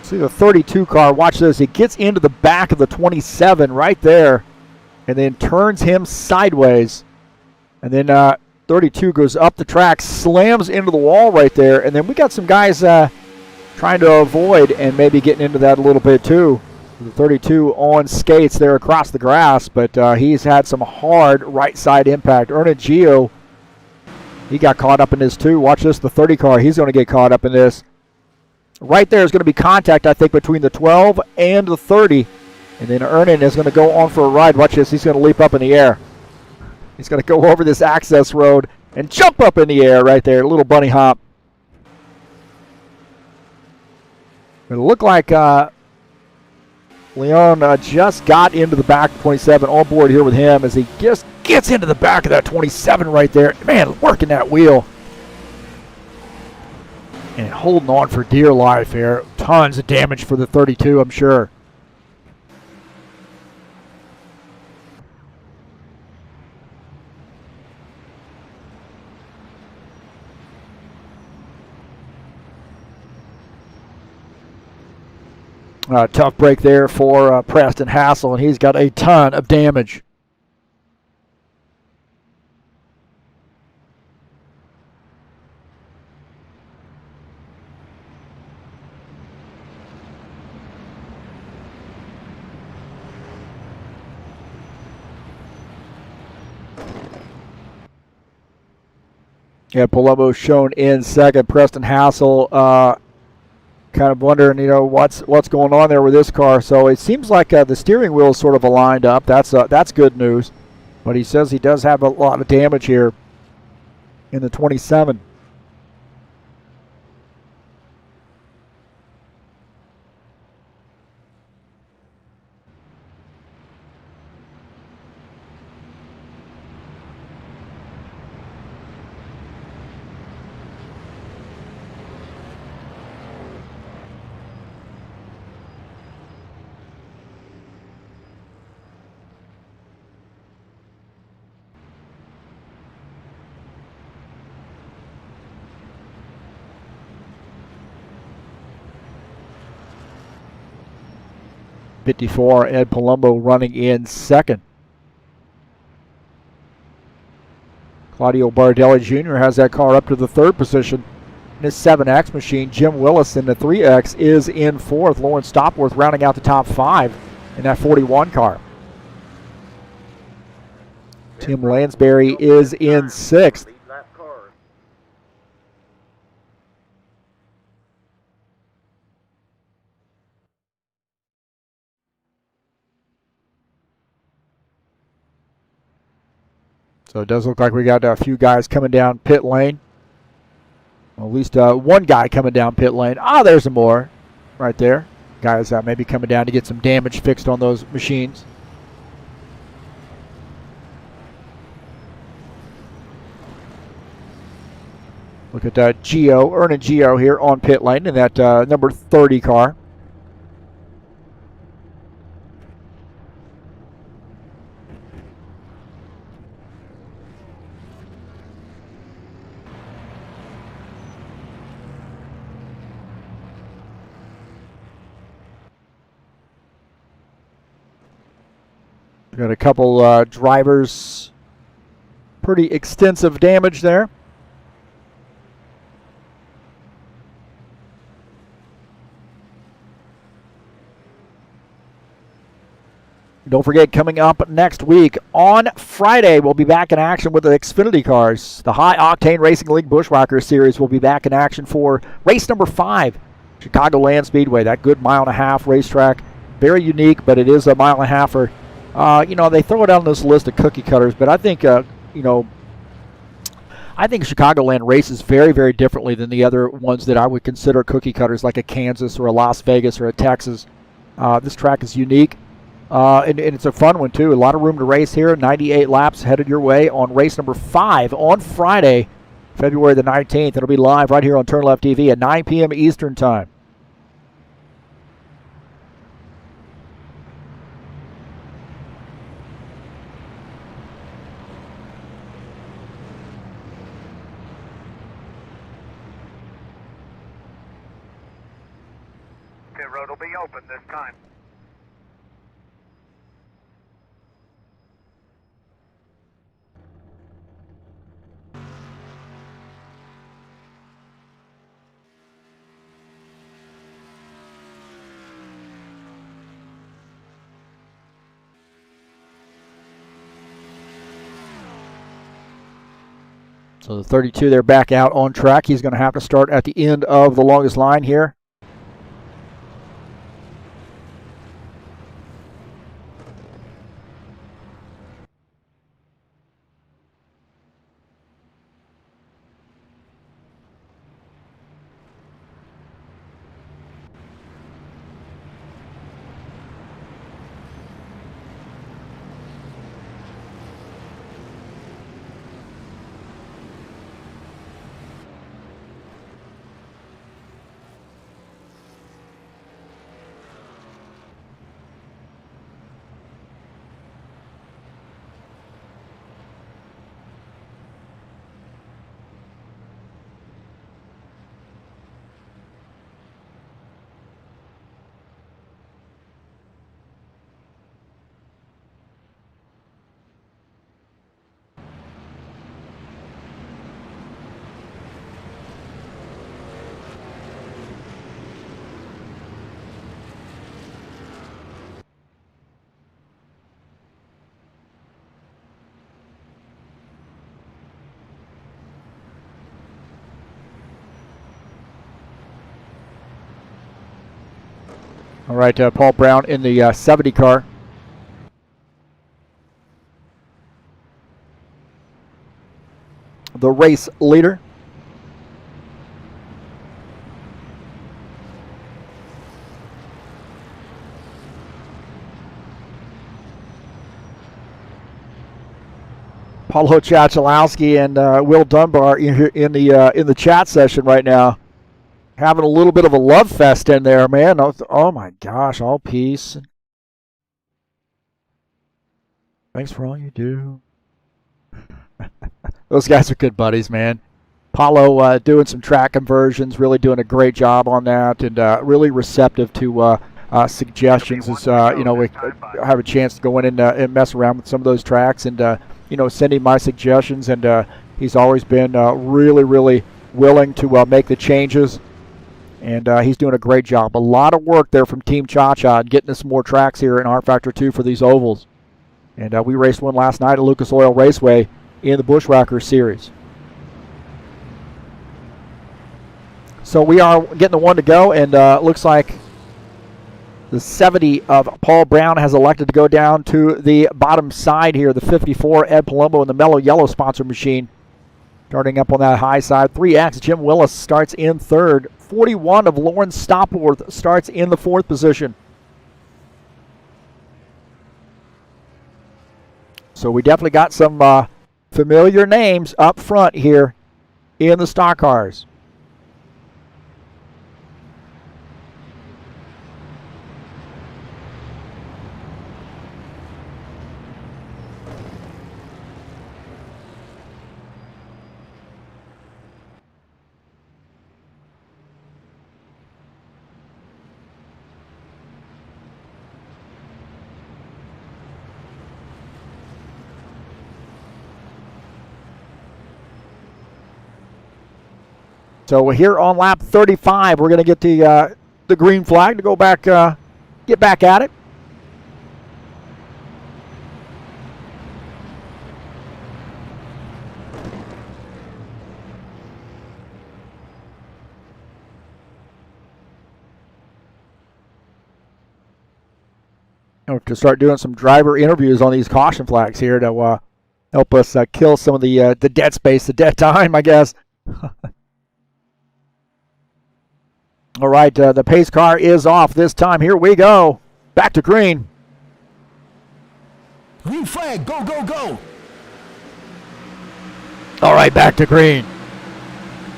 See the 32 car, watch this. He gets into the back of the 27 right there and then turns him sideways. And then 32 goes up the track, slams into the wall right there. And then we got some guys trying to avoid and maybe getting into that a little bit too. The 32 on skates there across the grass, but he's had some hard right side impact. Gio, he got caught up in this too. Watch this, the 30 car, he's going to get caught up in this. Right there is going to be contact, I think, between the 12 and the 30. And then Ernan is going to go on for a ride. Watch this, he's going to leap up in the air. He's going to go over this access road and jump up in the air right there, a little bunny hop. It looked like Leon just got into the back of 27 on board here with him as he just gets into the back of that 27 right there. Man, working that wheel. And holding on for dear life here. Tons of damage for the 32, I'm sure. Tough break there for Preston Hassel, and he's got a ton of damage. Yeah, Palumbo shown in second. Preston Hassel kind of wondering, what's going on there with this car. So it seems like the steering wheel is sort of aligned up. That's good news. But he says he does have a lot of damage here in the 27. '54, Ed Palumbo running in second. Claudio Bardelli Jr. has that car up to the third position in his 7X machine. Jim Willis in the 3X is in fourth. Lawrence Stopworth rounding out the top five in that 41 car. Tim Lansbury is in sixth. So it does look like we got a few guys coming down pit lane. Well, at least one guy coming down pit lane. There's some more right there. Guys maybe coming down to get some damage fixed on those machines. Look at Ernan Gio here on pit lane in that number 30 car. Got a couple drivers, pretty extensive damage there. Don't forget, coming up next week on Friday, we'll be back in action with the Xfinity cars. The High Octane Racing League Bushwhacker Series will be back in action for race number 5, Chicagoland Speedway, that good mile-and-a-half racetrack. Very unique, but it is a mile-and-a-halfer. They throw it on this list of cookie cutters, but I think, I think Chicagoland races very, very differently than the other ones that I would consider cookie cutters, like a Kansas or a Las Vegas or a Texas. This track is unique, and it's a fun one, too. A lot of room to race here. 98 laps headed your way on race number 5 on Friday, February the 19th. It'll be live right here on TurnLeftTV at 9 p.m. Eastern Time. Pit road will be open this time. So the 32 they're back out on track. He's going to have to start at the end of the longest line here. All right, Paul Brown in the 70 car. The race leader. Paulo Chachalowski and Will Dunbar in the chat session right now. Having a little bit of a love fest in there, man. Oh my gosh, all peace. Thanks for all you do. Those guys are good buddies, man. Paulo doing some track conversions, really doing a great job on that, and really receptive to suggestions. As we have a chance to go in and mess around with some of those tracks, and sending my suggestions, and he's always been really, really willing to make the changes. And he's doing a great job. A lot of work there from Team Cha-Cha getting us some more tracks here in rFactor 2 for these ovals. And we raced one last night at Lucas Oil Raceway in the Bushwhacker Series. So we are getting the one to go, and looks like the 70 of Paul Brown has elected to go down to the bottom side here. The 54, Ed Palumbo, in the Mellow Yellow sponsor machine. Starting up on that high side. 3X, Jim Willis starts in third. 41 of Lauren Stopworth starts in the fourth position. So we definitely got some familiar names up front here in the stock cars. So here on lap 35, we're going to get the green flag to go back, get back at it. To start doing some driver interviews on these caution flags here to help us kill some of the dead space, the dead time, I guess. All right, the pace car is off this time. Here we go. Back to green. Green flag, go, go, go. All right, back to green.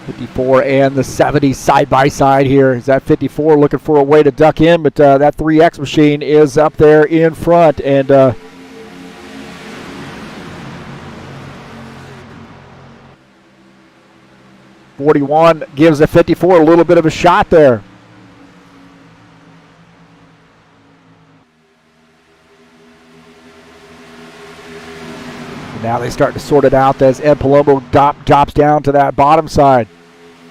54 and the 70 side by side here. Is that 54 looking for a way to duck in, but that 3X machine is up there in front, and 41 gives a 54 a little bit of a shot there. Now they start to sort it out as Ed Palumbo drops down to that bottom side.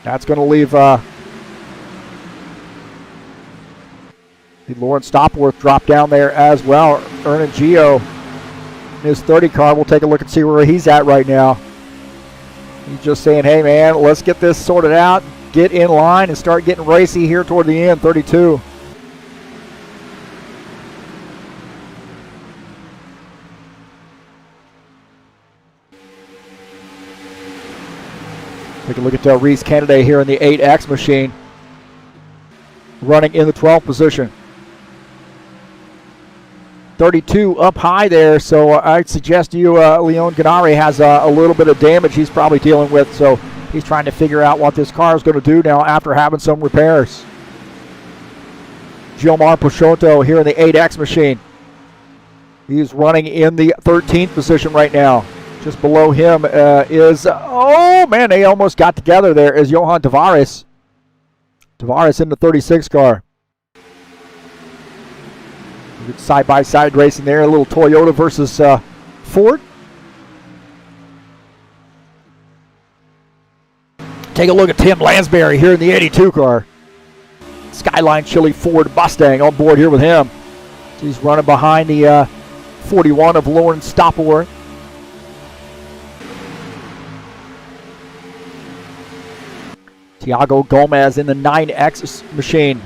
That's going to leave Lawrence Stopworth drop down there as well. Ernan Gio in his 30 car. We'll take a look and see where he's at right now. He's just saying, hey, man, let's get this sorted out, get in line, and start getting racy here toward the end, 32. Take a look at Reese Kennedy here in the 8X machine, running in the 12th position. 32 up high there, so I'd suggest you, Leon Ganari has a little bit of damage he's probably dealing with, so he's trying to figure out what this car is going to do now after having some repairs. Gilmar Peixoto here in the 8X machine. He's running in the 13th position right now. Just below him is, oh man, they almost got together there, is Johan Tavares. Tavares in the 36 car. Side-by-side racing there, a little Toyota versus Ford. Take a look at Tim Lansbury here in the 82 car. Skyline Chili Ford Mustang on board here with him. He's running behind the 41 of Lawrence Stopworth. Tiago Gomez in the 9X machine.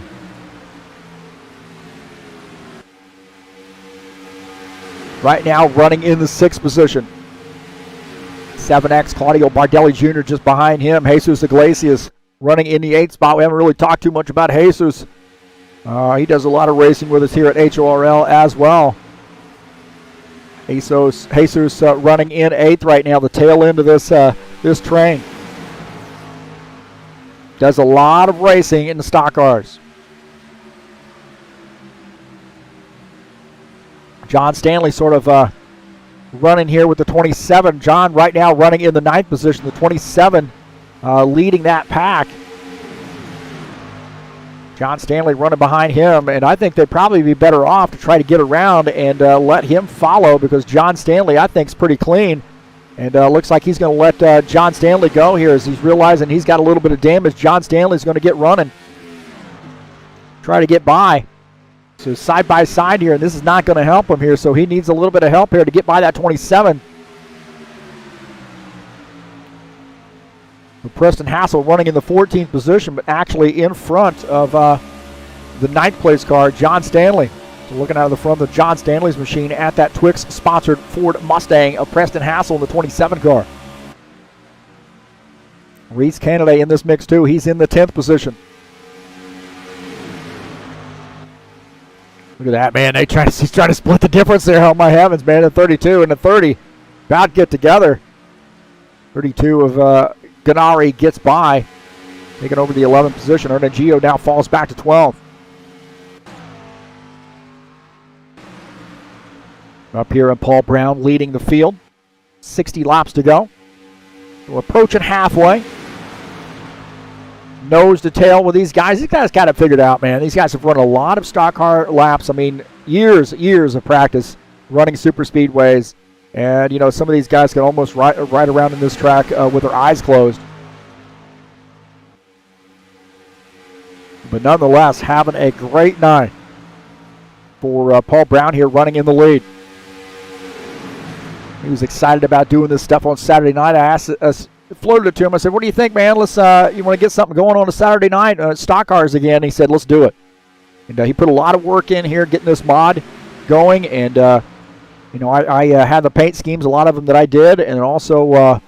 Right now running in the 6th position. 7X Claudio Bardelli Jr. just behind him. Jesus Iglesias running in the 8th spot. We haven't really talked too much about Jesus. He does a lot of racing with us here at HORL as well. Jesus running in 8th right now, the tail end of this train. Does a lot of racing in the stock cars. John Stanley sort of running here with the 27. John right now running in the 9th position, the 27 leading that pack. John Stanley running behind him, and I think they'd probably be better off to try to get around and let him follow, because John Stanley, I think, is pretty clean. And looks like he's going to let John Stanley go here as he's realizing he's got a little bit of damage. John Stanley's going to get running. Try to get by. So side by side here, and this is not going to help him here, so he needs a little bit of help here to get by that 27. Preston Hassel running in the 14th position, but actually in front of the 9th place car, John Stanley. So looking out of the front of John Stanley's machine at that Twix-sponsored Ford Mustang of Preston Hassel in the 27 car. Reese Kennedy in this mix too. He's in the 10th position. Look at that, man. He's trying to split the difference there. Oh, my heavens, man. The 32 and the 30 about to get together. 32 of Ganari gets by, taking over the 11th position. Ernan Gio now falls back to 12th. Up here in Paul Brown leading the field. 60 laps to go. We're approaching halfway. Nose to tail with these guys. These guys got it figured out, man. These guys have run a lot of stock car laps. I mean, years of practice running super speedways. And, you know, some of these guys can almost ride around in this track with their eyes closed. But nonetheless, having a great night for Paul Brown here running in the lead. He was excited about doing this stuff on Saturday night. I floated it to him. I said, what do you think, man? Let's you want to get something going on a Saturday night, stock cars again? He said, let's do it. And he put a lot of work in here getting this mod going. And, you know, I had the paint schemes, a lot of them that I did, and also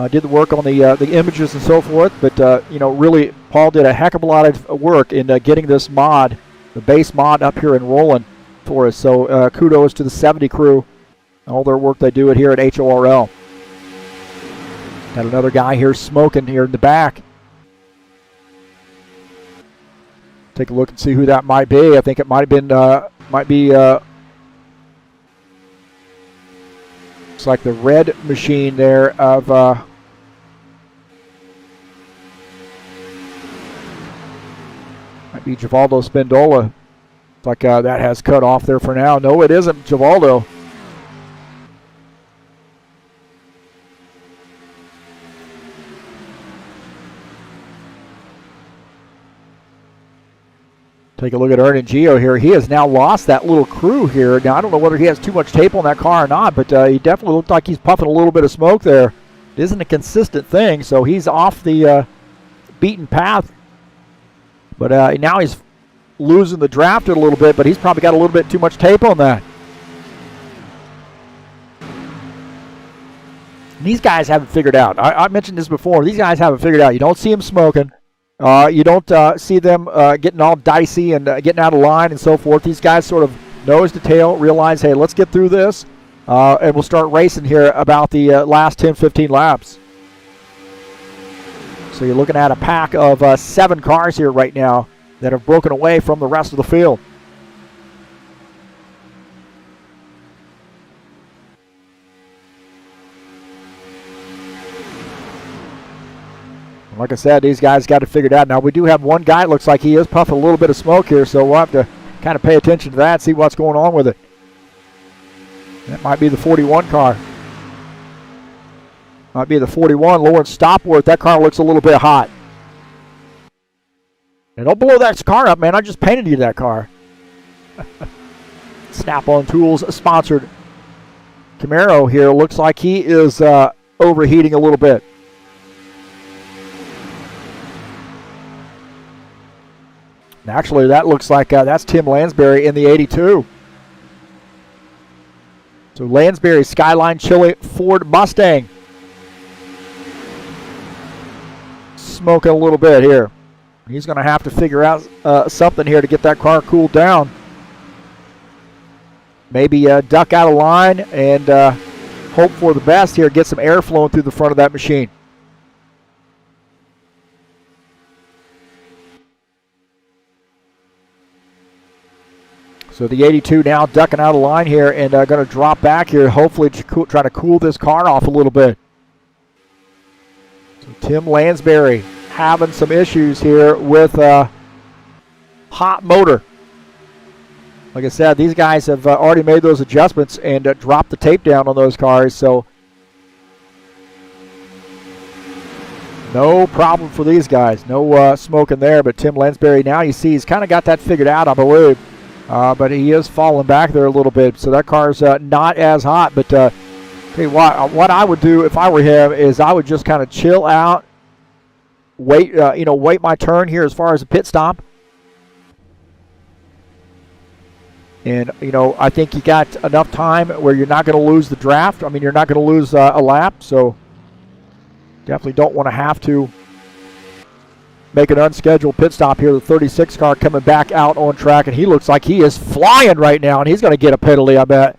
did the work on the images and so forth. But, you know, really, Paul did a heck of a lot of work in getting this mod, the base mod, up here and rolling for us. So kudos to the 70 crew, all their work they do it here at HORL. Got another guy here smoking here in the back. Take a look and see who that might be. I think it might have been, it's like the red machine there of, might be Givaldo Spindola. It's like that has cut off there for now. No, it isn't Givaldo. Take a look at Ernie Gio here. He has now lost that little crew here. Now, I don't know whether he has too much tape on that car or not, but he definitely looked like he's puffing a little bit of smoke there. It isn't a consistent thing, so he's off the beaten path. But now he's losing the draft a little bit, but he's probably got a little bit too much tape on that. And these guys haven't figured out. I mentioned this before. These guys haven't figured out. You don't see them smoking. You don't see them getting all dicey and getting out of line and so forth. These guys sort of nose to tail, realize, hey, let's get through this, and we'll start racing here about the last 10, 15 laps. So you're looking at a pack of 7 cars here right now that have broken away from the rest of the field. Like I said, these guys got it figured out. Now, we do have one guy, it looks like he is puffing a little bit of smoke here, so we'll have to kind of pay attention to that, see what's going on with it. That might be the 41 car. Might be the 41, Lawrence Stopworth. That car looks a little bit hot. And don't blow that car up, man. I just painted you that car. Snap-on Tools sponsored Camaro here. Looks like he is overheating a little bit. Actually, that looks like that's Tim Lansbury in the 82. So Lansbury, Skyline Chili Ford Mustang. Smoking a little bit here. He's going to have to figure out something here to get that car cooled down. Maybe duck out of line and hope for the best here. Get some air flowing through the front of that machine. So the 82 now ducking out of line here and going to drop back here, hopefully try to cool this car off a little bit. So Tim Lansbury having some issues here with hot motor. Like I said, these guys have already made those adjustments and dropped the tape down on those cars, so no problem for these guys. No smoking there, but Tim Lansbury now, you see, he's kind of got that figured out, I believe. But he is falling back there a little bit, so that car's not as hot. But tell you what I would do if I were him is I would just kind of chill out, wait, wait my turn here as far as a pit stop. And I think you got enough time where you're not going to lose the draft. I mean, you're not going to lose a lap, so definitely don't want to have to make an unscheduled pit stop here. The 36 car coming back out on track, and he looks like he is flying right now, and he's going to get a penalty, I bet.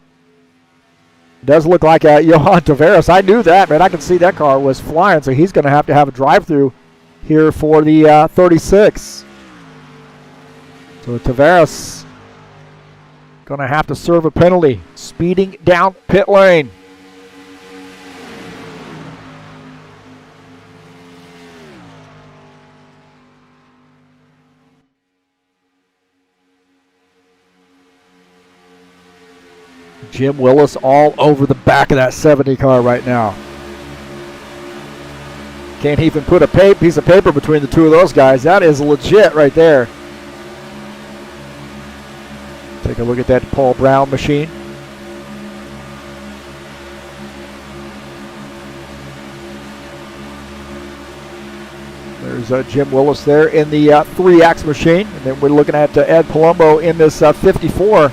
Does look like Johan Tavares. I knew that, man. I could see that car was flying, so he's going to have a drive-through here for the 36. So Tavares going to have to serve a penalty, speeding down pit lane. Jim Willis all over the back of that 70 car right now. Can't even put a piece of paper between the two of those guys. That is legit right there. Take a look at that Paul Brown machine. There's Jim Willis there in the 3X machine. And then we're looking at Ed Palumbo in this 54.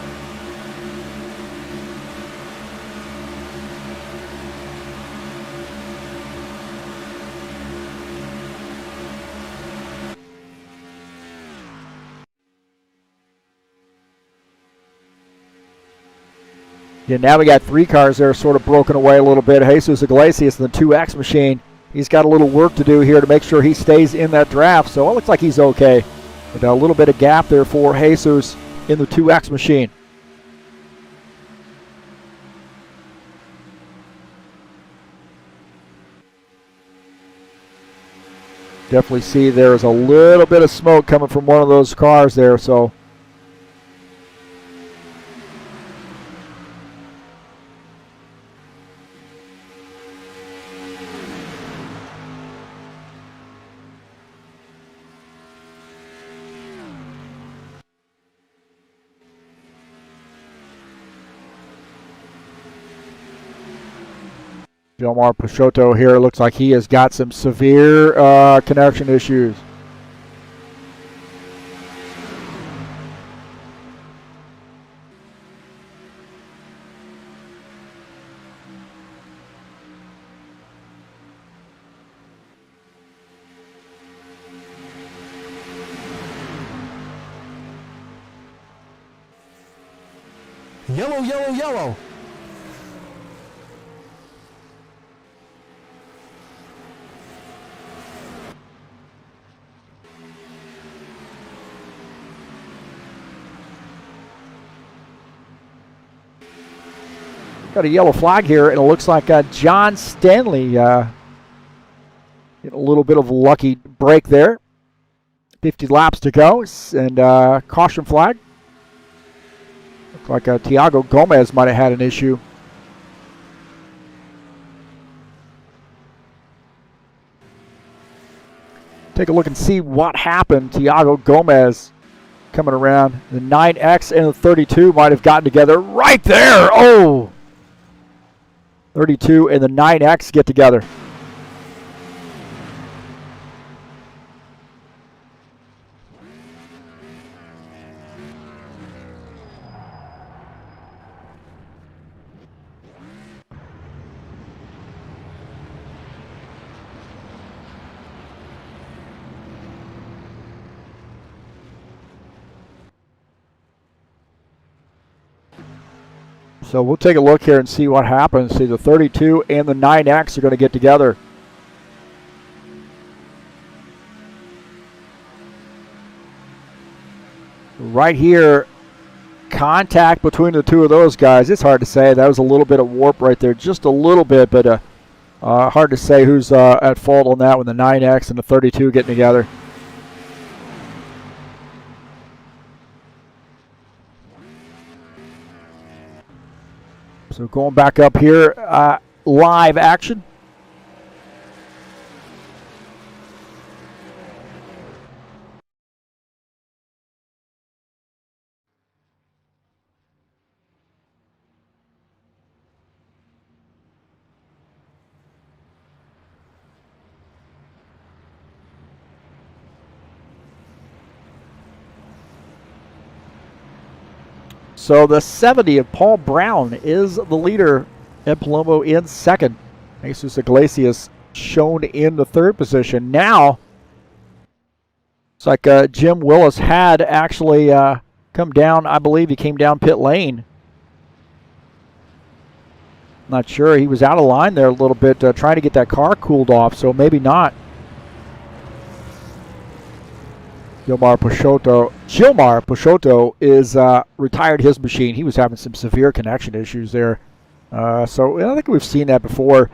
Yeah, now we got 3 cars there sort of broken away a little bit. Jesus Iglesias in the 2X machine. He's got a little work to do here to make sure he stays in that draft. So it looks like he's okay. But a little bit of gap there for Jesus in the 2X machine. Definitely see there's a little bit of smoke coming from one of those cars there. So Jomar Peixoto here looks like he has got some severe connection issues. Yellow, yellow, yellow. Got a yellow flag here, and it looks like John Stanley getting a little bit of a lucky break there. 50 laps to go, and caution flag. Looks like Tiago Gomez might have had an issue. Take a look and see what happened. Tiago Gomez coming around. The 9X and the 32 might have gotten together right there. Oh! 32 and the 9X get together. So we'll take a look here and see what happens. See, the 32 and the 9X are going to get together. Right here, contact between the two of those guys. It's hard to say. That was a little bit of warp right there, just a little bit, but hard to say who's at fault on that when the 9X and the 32 getting together. So going back up here, live action. So the 70 of Paul Brown is the leader. Ed Palomo in second. Jesus Iglesias shown in the third position. Now, it's like Jim Willis had actually come down. I believe he came down pit lane. Not sure. He was out of line there a little bit trying to get that car cooled off, so maybe not. Gilmar Peixoto is retired his machine. He was having some severe connection issues there. So I think we've seen that before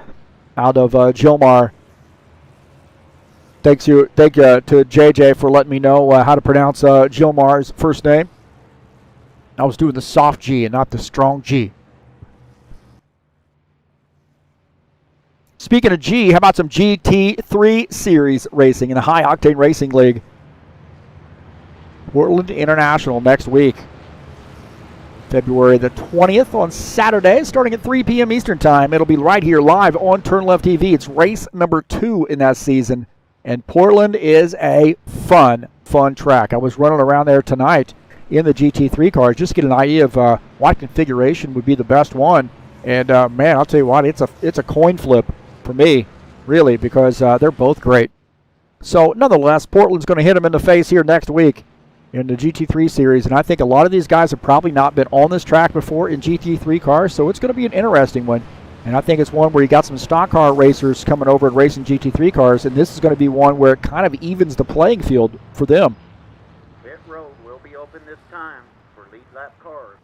out of Gilmar. Thank you to JJ for letting me know how to pronounce Gilmar's first name. I was doing the soft G and not the strong G. Speaking of G, how about some GT3 Series racing in the High Octane Racing League? Portland International next week. February the 20th on Saturday, starting at 3 p.m. Eastern Time. It'll be right here live on TurnLeftTV. It's race number 2 in that season. And Portland is a fun track. I was running around there tonight in the GT3 cars just to get an idea of what configuration would be the best one. And, man, I'll tell you what, it's a coin flip for me, really, because they're both great. So, nonetheless, Portland's going to hit them in the face here next week in the GT3 series, and I think a lot of these guys have probably not been on this track before in GT3 cars, so it's going to be an interesting one. And I think it's one where you got some stock car racers coming over and racing GT3 cars, and this is going to be one where it kind of evens the playing field for them. Pit road will be open this time for lead lap cars.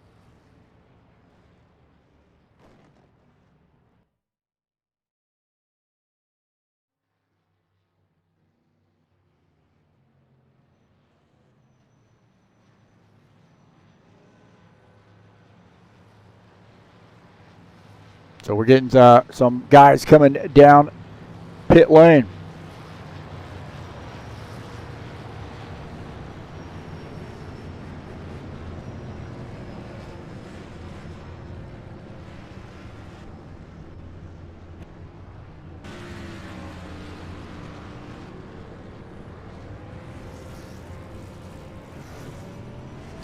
So we're getting some guys coming down pit lane.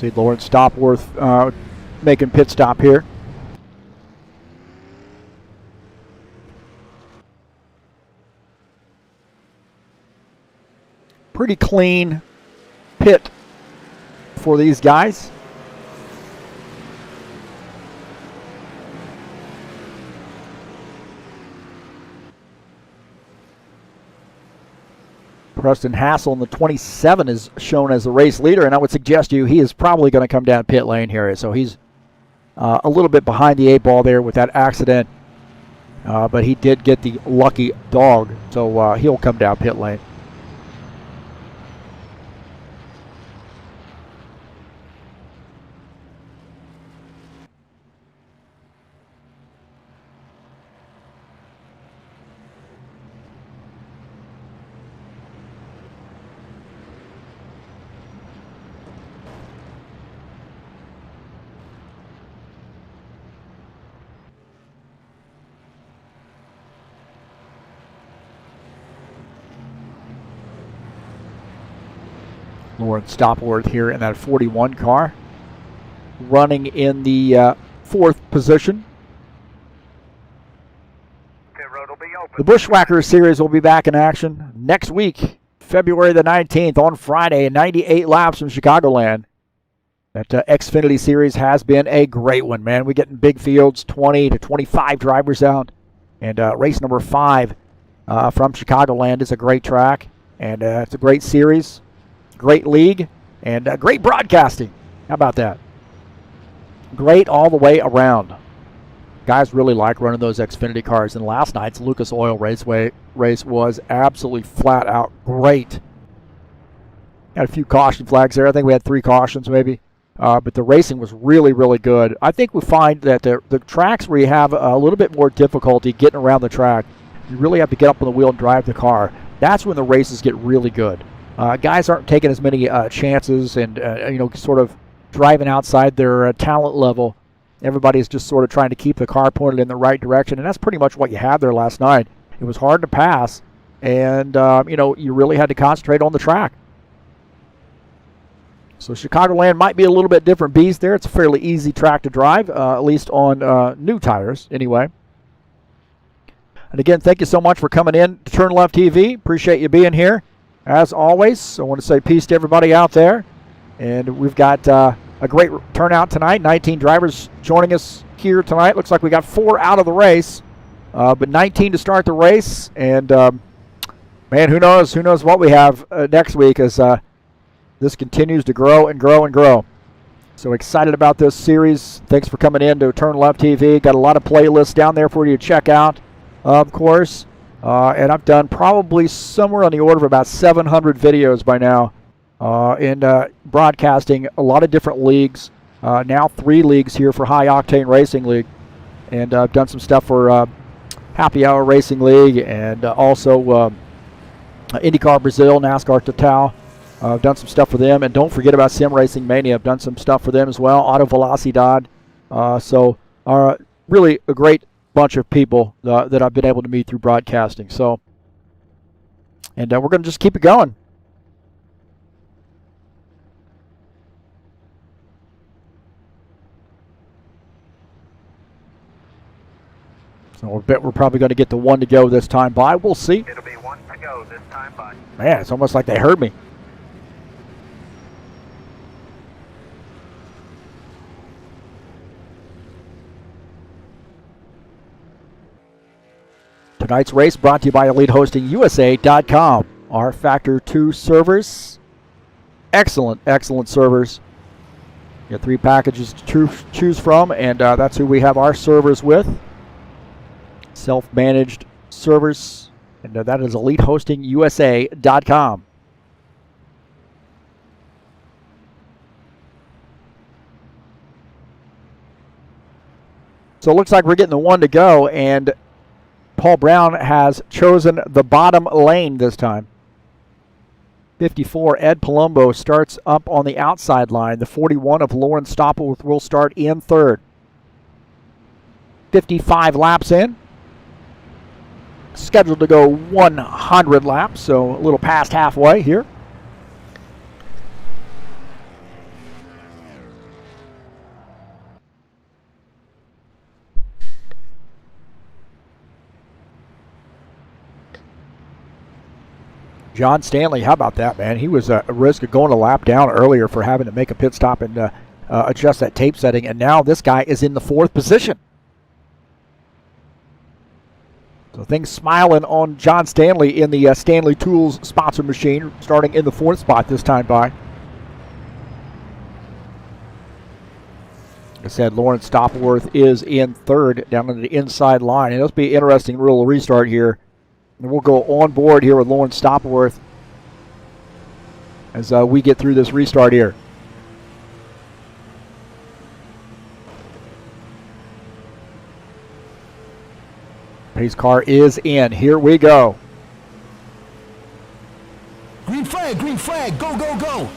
See Lawrence Stopworth making pit stop here. Pretty clean pit for these guys. Preston Hassel in the 27 is shown as the race leader, and I would suggest to you he is probably going to come down pit lane here. So he's a little bit behind the 8 ball there with that accident, but he did get the lucky dog, so he'll come down pit lane. Lawrence Stopworth here in that 41 car, running in the 4th position. The Bushwhackers series will be back in action next week, February the 19th on Friday, 98 laps from Chicagoland. That Xfinity series has been a great one, man. We're getting big fields, 20 to 25 drivers out. And race number 5 from Chicagoland is a great track, and it's a great series. Great league, and great broadcasting. How about that? Great all the way around. Guys really like running those Xfinity cars, and last night's Lucas Oil race was absolutely flat out great. Had a few caution flags there. I think we had 3 cautions maybe, but the racing was really, really good. I think we find that the tracks where you have a little bit more difficulty getting around the track, you really have to get up on the wheel and drive the car. That's when the races get really good. Guys aren't taking as many chances and, sort of driving outside their talent level. Everybody's just sort of trying to keep the car pointed in the right direction, and that's pretty much what you had there last night. It was hard to pass, and, you really had to concentrate on the track. So Chicagoland might be a little bit different beast there. It's a fairly easy track to drive, at least on new tires anyway. And again, thank you so much for coming in to TurnLeftTV. Appreciate you being here. As always, I want to say peace to everybody out there. And we've got a great turnout tonight. 19 drivers joining us here tonight. Looks like we got 4 out of the race, but 19 to start the race. And, man, who knows? Who knows what we have next week as this continues to grow and grow and grow. So excited about this series. Thanks for coming in to TurnLeftTV. Got a lot of playlists down there for you to check out, of course. And I've done probably somewhere on the order of about 700 videos by now in broadcasting a lot of different leagues. Now 3 leagues here for High Octane Racing League. And I've done some stuff for Happy Hour Racing League and also IndyCar Brazil, NASCAR Total. I've done some stuff for them. And don't forget about Sim Racing Mania. I've done some stuff for them as well. Auto Velocidad. So really a great bunch of people that I've been able to meet through broadcasting. So, and we're going to just keep it going. So I bet we're probably going to get the 1 to go this time by. We'll see. It'll be 1 to go this time by. Man, it's almost like they heard me. Tonight's race brought to you by EliteHostingUSA.com. rFactor 2 servers. Excellent, excellent servers. You got 3 packages to choose from, and that's who we have our servers with. Self-managed servers, and that is EliteHostingUSA.com. So it looks like we're getting the 1 to go, and Paul Brown has chosen the bottom lane this time. 54, Ed Palumbo starts up on the outside line. The 41 of Lawrence Stopworth will start in 3rd. 55 laps in. Scheduled to go 100 laps, so a little past halfway here. John Stanley, how about that, man? He was at risk of going a lap down earlier for having to make a pit stop and adjust that tape setting, and now this guy is in the 4th position. So things smiling on John Stanley in the Stanley Tools sponsor machine, starting in the 4th spot this time by. Like I said, Lawrence Stopworth is in 3rd down on the inside line. And it'll be an interesting little restart here. And we'll go on board here with Lawrence Stopworth as we get through this restart here. Pace car is in. Here we go. Green flag, go, go, go.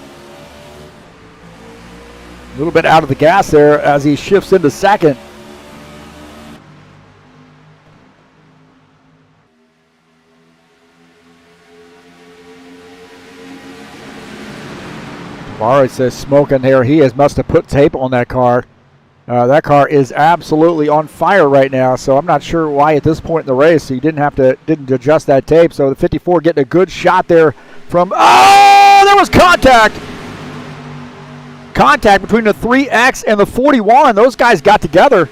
A little bit out of the gas there as he shifts into 2nd. Tavares says smoking there. He must have put tape on that car. That car is absolutely on fire right now, so I'm not sure why at this point in the race he didn't adjust that tape. So the 54 getting a good shot there from, oh, there was contact. Contact between the 3X and the 41. Those guys got together.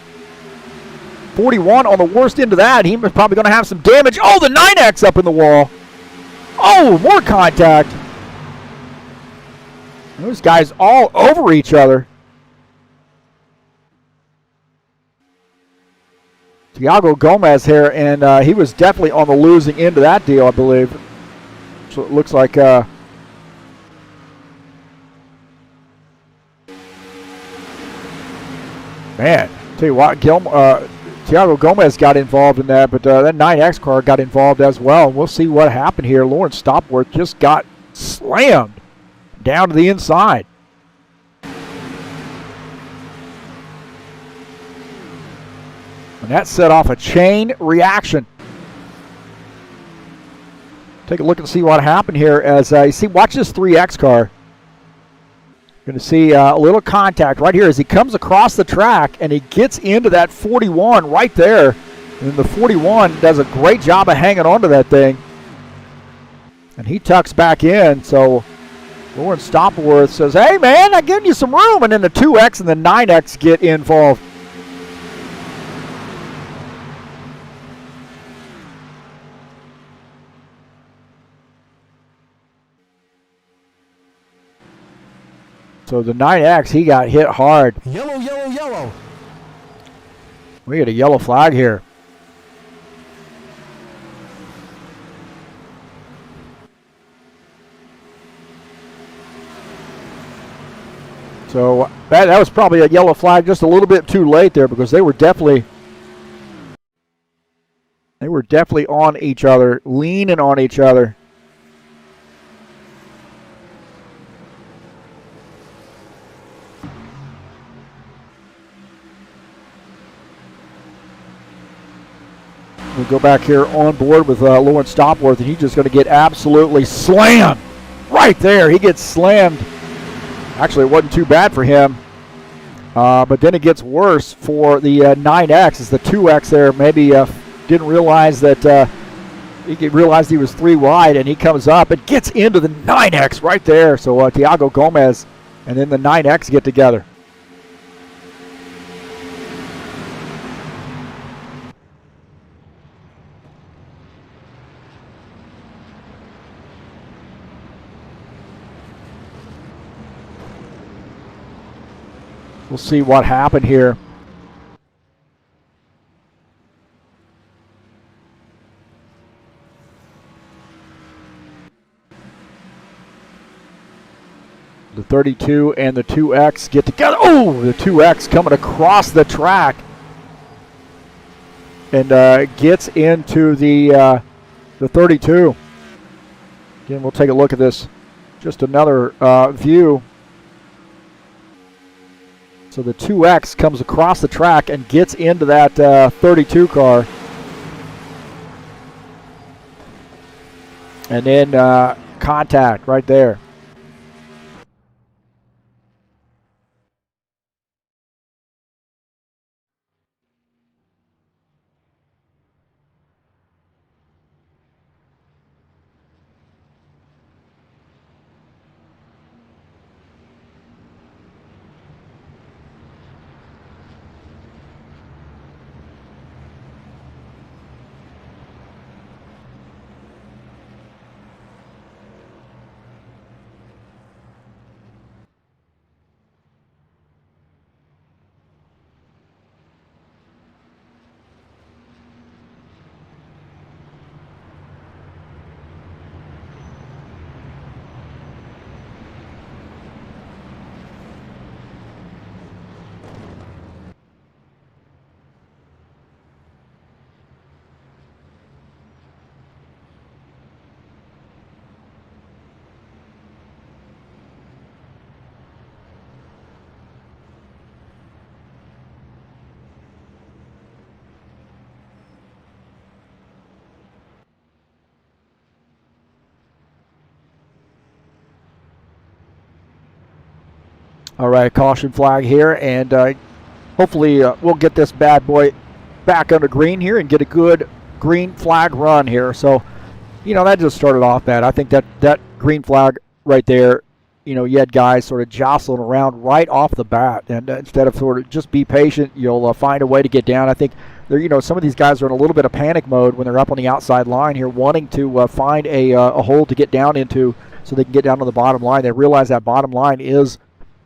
41 on the worst end of that. He was probably going to have some damage. Oh, the 9X up in the wall. Oh, more contact. Those guys all over each other. Thiago Gomez here, and he was definitely on the losing end of that deal, I believe. So it looks like man, tell you what, Thiago Gomez got involved in that, but that 9X car got involved as well. We'll see what happened here. Lawrence Stopworth just got slammed down to the inside. And that set off a chain reaction. Take a look and see what happened here as you see, watch this 3X car. Going to see a little contact right here as he comes across the track and he gets into that 41 right there. And the 41 does a great job of hanging onto that thing. And he tucks back in, so Lawrence Stopworth says, hey man, I'm giving you some room. And then the 2X and the 9X get involved. So the 9X, he got hit hard. Yellow, yellow, yellow. We get a yellow flag here. So that was probably a yellow flag just a little bit too late there because they were definitely on each other, leaning on each other. We'll go back here on board with Lawrence Stopworth, and he's just going to get absolutely slammed right there. He gets slammed. Actually, it wasn't too bad for him, but then it gets worse for the 9X as the 2X there maybe didn't realize that he realized he was 3 wide, and he comes up and gets into the 9X right there. So Thiago Gomez and then the 9X get together. We'll see what happened here. The 32 and the 2X get together. Oh, the 2X coming across the track and gets into the 32. Again, we'll take a look at this. Just another view. So the 2X comes across the track and gets into that 32 car. And then contact right there. All right, caution flag here, and hopefully we'll get this bad boy back under green here and get a good green flag run here. So, that just started off bad. I think that green flag right there, you had guys sort of jostling around right off the bat, and instead of sort of just be patient, you'll find a way to get down. I think some of these guys are in a little bit of panic mode when they're up on the outside line here, wanting to find a hole to get down into so they can get down to the bottom line. They realize that bottom line is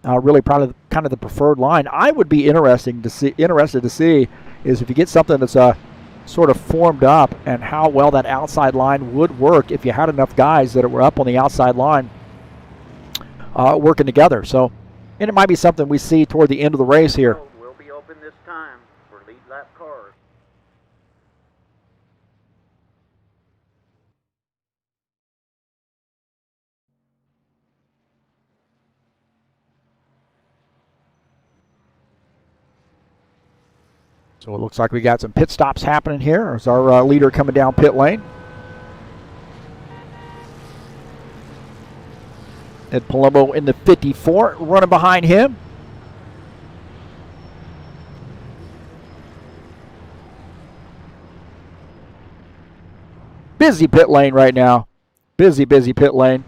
really probably kind of the preferred line. I would be interested to see is if you get something that's sort of formed up and how well that outside line would work if you had enough guys that were up on the outside line working together. So, and it might be something we see toward the end of the race here. Will be open this time for lead lap cars. So it looks like we got some pit stops happening here. There's our leader coming down pit lane. Ed Palumbo in the 54 running behind him. Busy pit lane right now. Busy pit lane.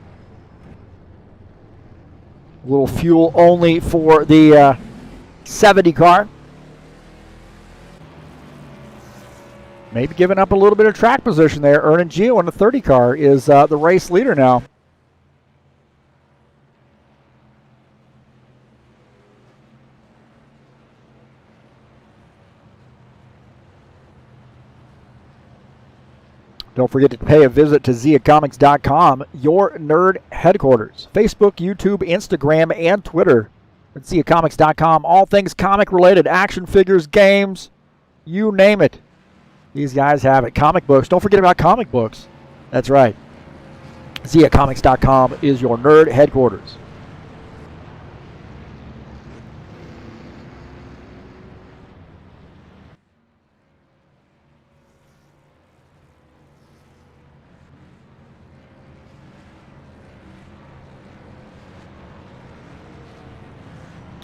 A little fuel only for the 70 car. Maybe giving up a little bit of track position there. Ernan Gio on the 30 car is the race leader now. Don't forget to pay a visit to ZiaComics.com, your nerd headquarters. Facebook, YouTube, Instagram, and Twitter at ZiaComics.com. All things comic related, action figures, games, you name it. These guys have it. Comic books. Don't forget about comic books. That's right. ZiaComics.com is your nerd headquarters.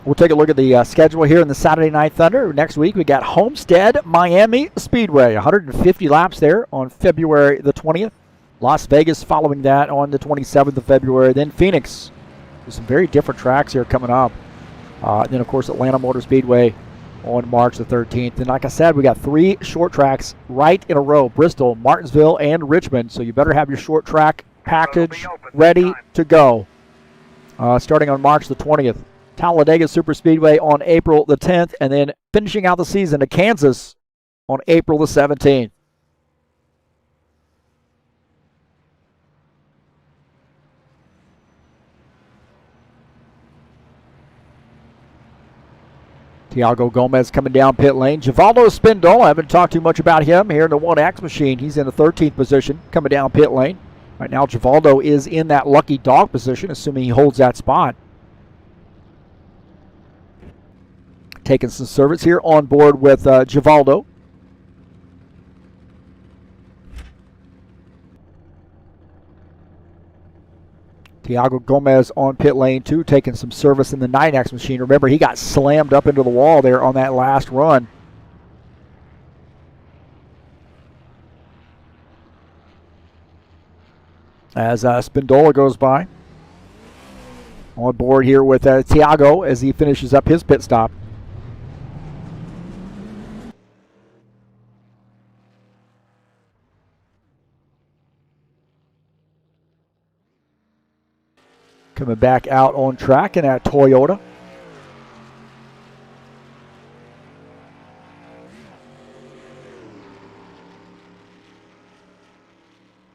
We'll take a look at the schedule here in the Saturday Night Thunder. Next week, we got Homestead, Miami Speedway. 150 laps there on February the 20th. Las Vegas following that on the 27th of February. Then Phoenix. There's some very different tracks here coming up. Then, of course, Atlanta Motor Speedway on March the 13th. And like I said, we got 3 short tracks right in a row. Bristol, Martinsville, and Richmond. So you better have your short track package ready to go. Starting on March the 20th. Talladega Superspeedway on April the 10th, and then finishing out the season at Kansas on April the 17th. Tiago Gomez coming down pit lane. Givaldo Spindola, I haven't talked too much about him here in the 1X machine. He's in the 13th position coming down pit lane. Right now, Givaldo is in that lucky dog position, assuming he holds that spot. Taking some service here on board with Givaldo. Tiago Gomez on pit lane 2, taking some service in the 9X machine. Remember, he got slammed up into the wall there on that last run. As Spindola goes by. On board here with Tiago as he finishes up his pit stop. Coming back out on track in that Toyota.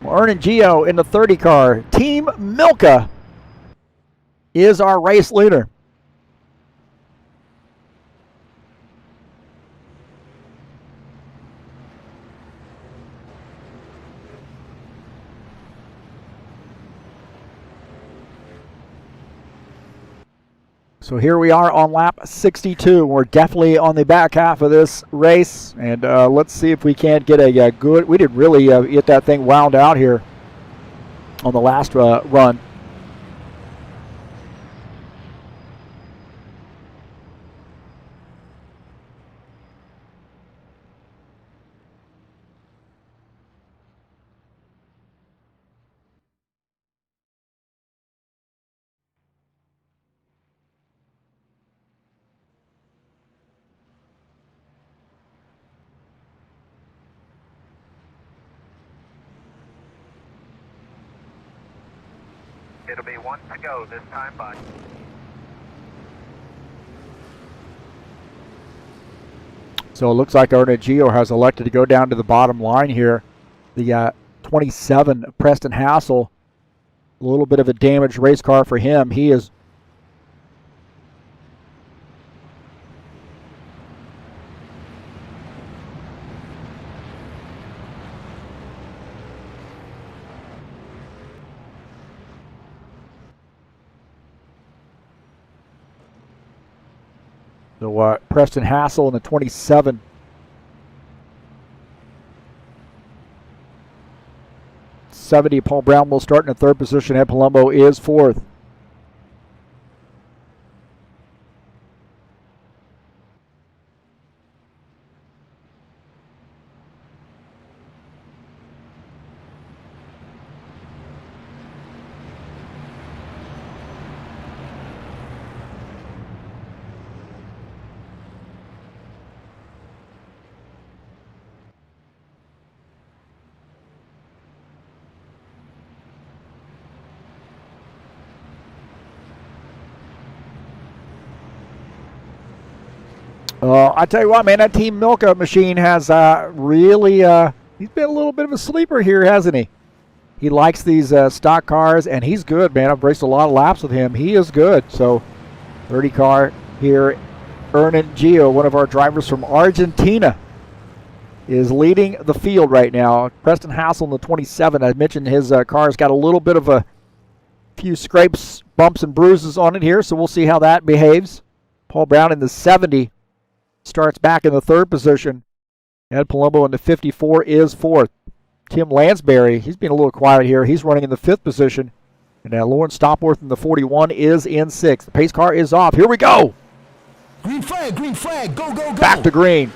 Ernan Gio in the 30 car. Team Milka is our race leader. So here we are on lap 62. We're definitely on the back half of this race, and let's see if we can't get a good. We didn't really get that thing wound out here on the last run. It'll be 1 to go this time, bud. So it looks like Ernest Gio has elected to go down to the bottom line here. The 27, Preston Hassel, a little bit of a damaged race car for him. He is so Preston Hassel in the 27. Paul Brown will start in the third position. Ed Palumbo is fourth. I tell you what, man, that Team Milka machine has really, he's been a little bit of a sleeper here, hasn't he? He likes these stock cars, and he's good, man. I've raced a lot of laps with him. He is good. So, 30 car here, Ernest Gio, one of our drivers from Argentina, is leading the field right now. Preston Hassel in the 27. I mentioned his car's got a little bit of a few scrapes, bumps, and bruises on it here, so we'll see how that behaves. Paul Brown in the 70. Starts back in the third position. Ed Palumbo in the 54 is fourth. Tim Lansbury, he's been a little quiet here. He's running in the fifth position. And now Lawrence Stopworth in the 41 is in sixth. The pace car is off. Here we go. Green flag, go, go, go. Back to green.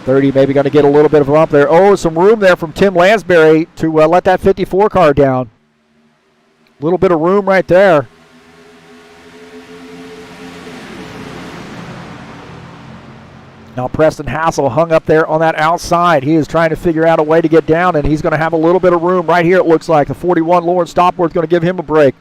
30 maybe going to get a little bit of a bump there. Oh, some room there from Tim Lansbury to let that 54 car down. A little bit of room right there. Now Preston Hassel hung up there on that outside. He is trying to figure out a way to get down, and he's going to have a little bit of room right here, it looks like. The 41, Lawrence Stopworth, going to give him a break.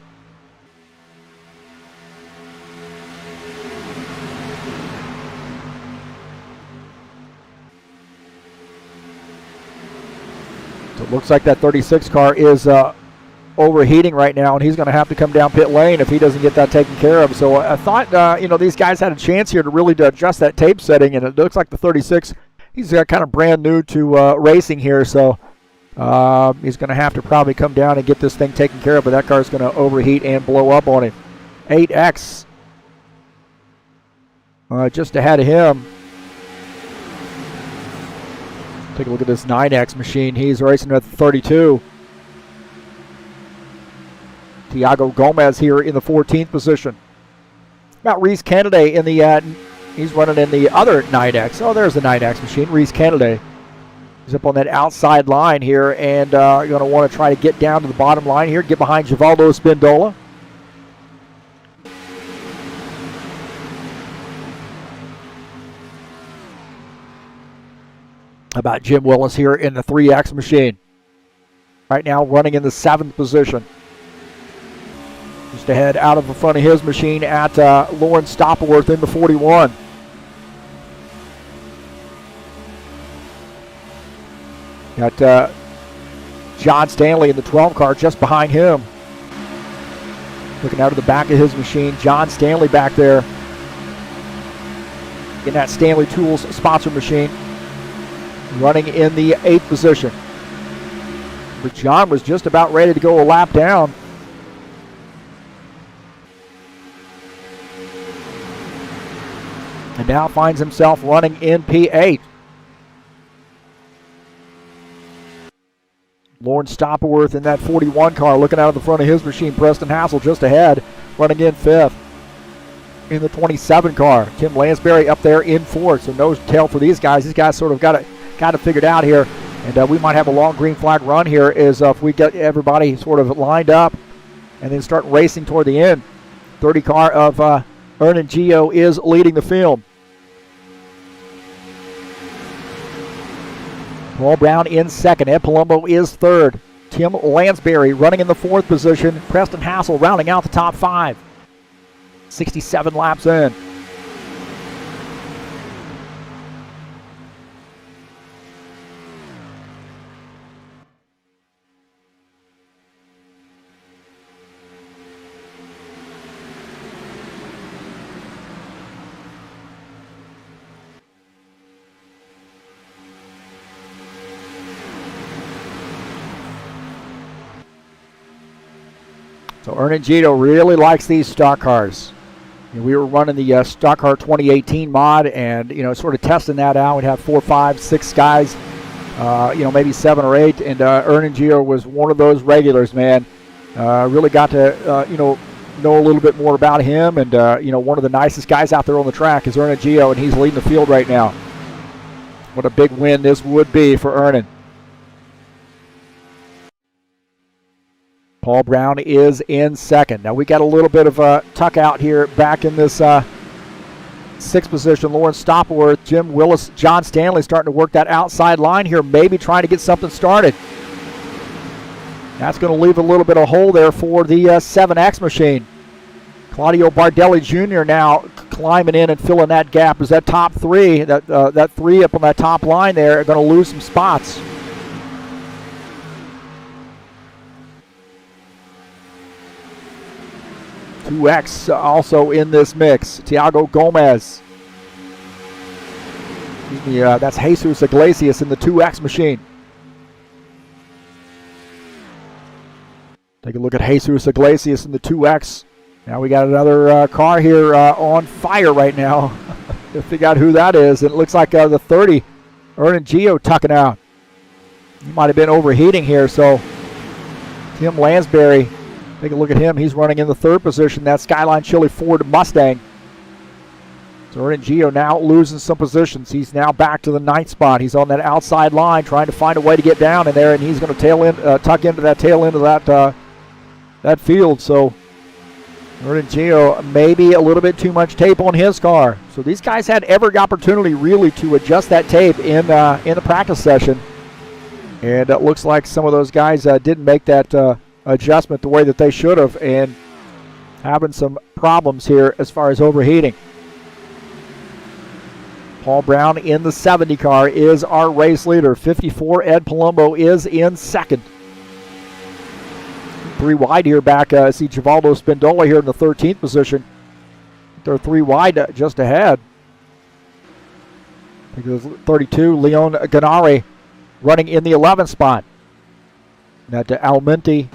So it looks like that 36 car is overheating right now, and he's going to have to come down pit lane if he doesn't get that taken care of. So I thought, these guys had a chance here to really adjust that tape setting, and it looks like the 36, he's kind of brand new to racing here, so he's going to have to probably come down and get this thing taken care of, but that car's going to overheat and blow up on him. 8X just ahead of him. Take a look at this 9X machine. He's racing at 32. Tiago Gomez here in the 14th position. Got Reese Kennedy in the, he's running in the other 9X. Oh, there's the 9X machine, Reese Kennedy. He's up on that outside line here, and you're going to want to try to get down to the bottom line here, get behind Givaldo Spindola. How about Jim Willis here in the 3X machine? Right now running in the 7th position. Just ahead out of the front of his machine at Lawrence Stopworth in the 41. Got John Stanley in the 12 car just behind him. Looking out of the back of his machine, John Stanley back there in that Stanley Tools sponsor machine, running in the 8th position. But John was just about ready to go a lap down. And now finds himself running in P8. Lawrence Stopworth in that 41 car, looking out of the front of his machine. Preston Hassel just ahead, running in 5th. In the 27 car, Tim Lansbury up there in 4th. So no tail for these guys. These guys sort of got it figured out here. And we might have a long green flag run here is if we get everybody sort of lined up and then start racing toward the end. 30 car of Ernest Gio is leading the field. Paul Brown in 2nd. Ed Palumbo is 3rd. Tim Lansbury running in the 4th position. Preston Hassel rounding out the top 5. 67 laps in. So Ernie Gito really likes these stock cars. We were running the stock car 2018 mod, and sort of testing that out. We'd have 4, 5, 6 guys, maybe 7 or 8, and Ernie Gito was one of those regulars, man. Really got to know a little bit more about him, and one of the nicest guys out there on the track is Ernie Gito, and he's leading the field right now. What a big win this would be for Ernie. Paul Brown is in 2nd. Now we got a little bit of a tuck out here back in this 6th position. Lawrence Stopworth, Jim Willis, John Stanley starting to work that outside line here, maybe trying to get something started. That's going to leave a little bit of hole there for the 7X machine. Claudio Bardelli Jr. now climbing in and filling that gap. Is that top 3, that 3 up on that top line there, are going to lose some spots. X also in this mix. Tiago Gomez. Excuse me, that's Jesus Iglesias in the 2X machine. Take a look at Jesus Iglesias in the 2X. Now we got another car here on fire right now. To figure out who that is. It looks like the 30, Ernie Gito tucking out. He might have been overheating here, so Tim Lansbury. Take a look at him. He's running in the 3rd position. That Skyline Chili Ford Mustang. So Ernie Gito now losing some positions. He's now back to the 9th spot. He's on that outside line trying to find a way to get down in there, and he's going to tuck into that tail end of that field. So Ernie Gito maybe a little bit too much tape on his car. So these guys had every opportunity really to adjust that tape in the practice session, and it looks like some of those guys didn't make that adjustment the way that they should have, and having some problems here as far as overheating. Paul Brown in the 70 car is our race leader. 54, Ed Palumbo is in 2nd. 3 wide here back. I see Givaldo Spindola here in the 13th position. They're 3 wide just ahead. I think it was 32, Leon Ganari running in the 11th spot. That Almenti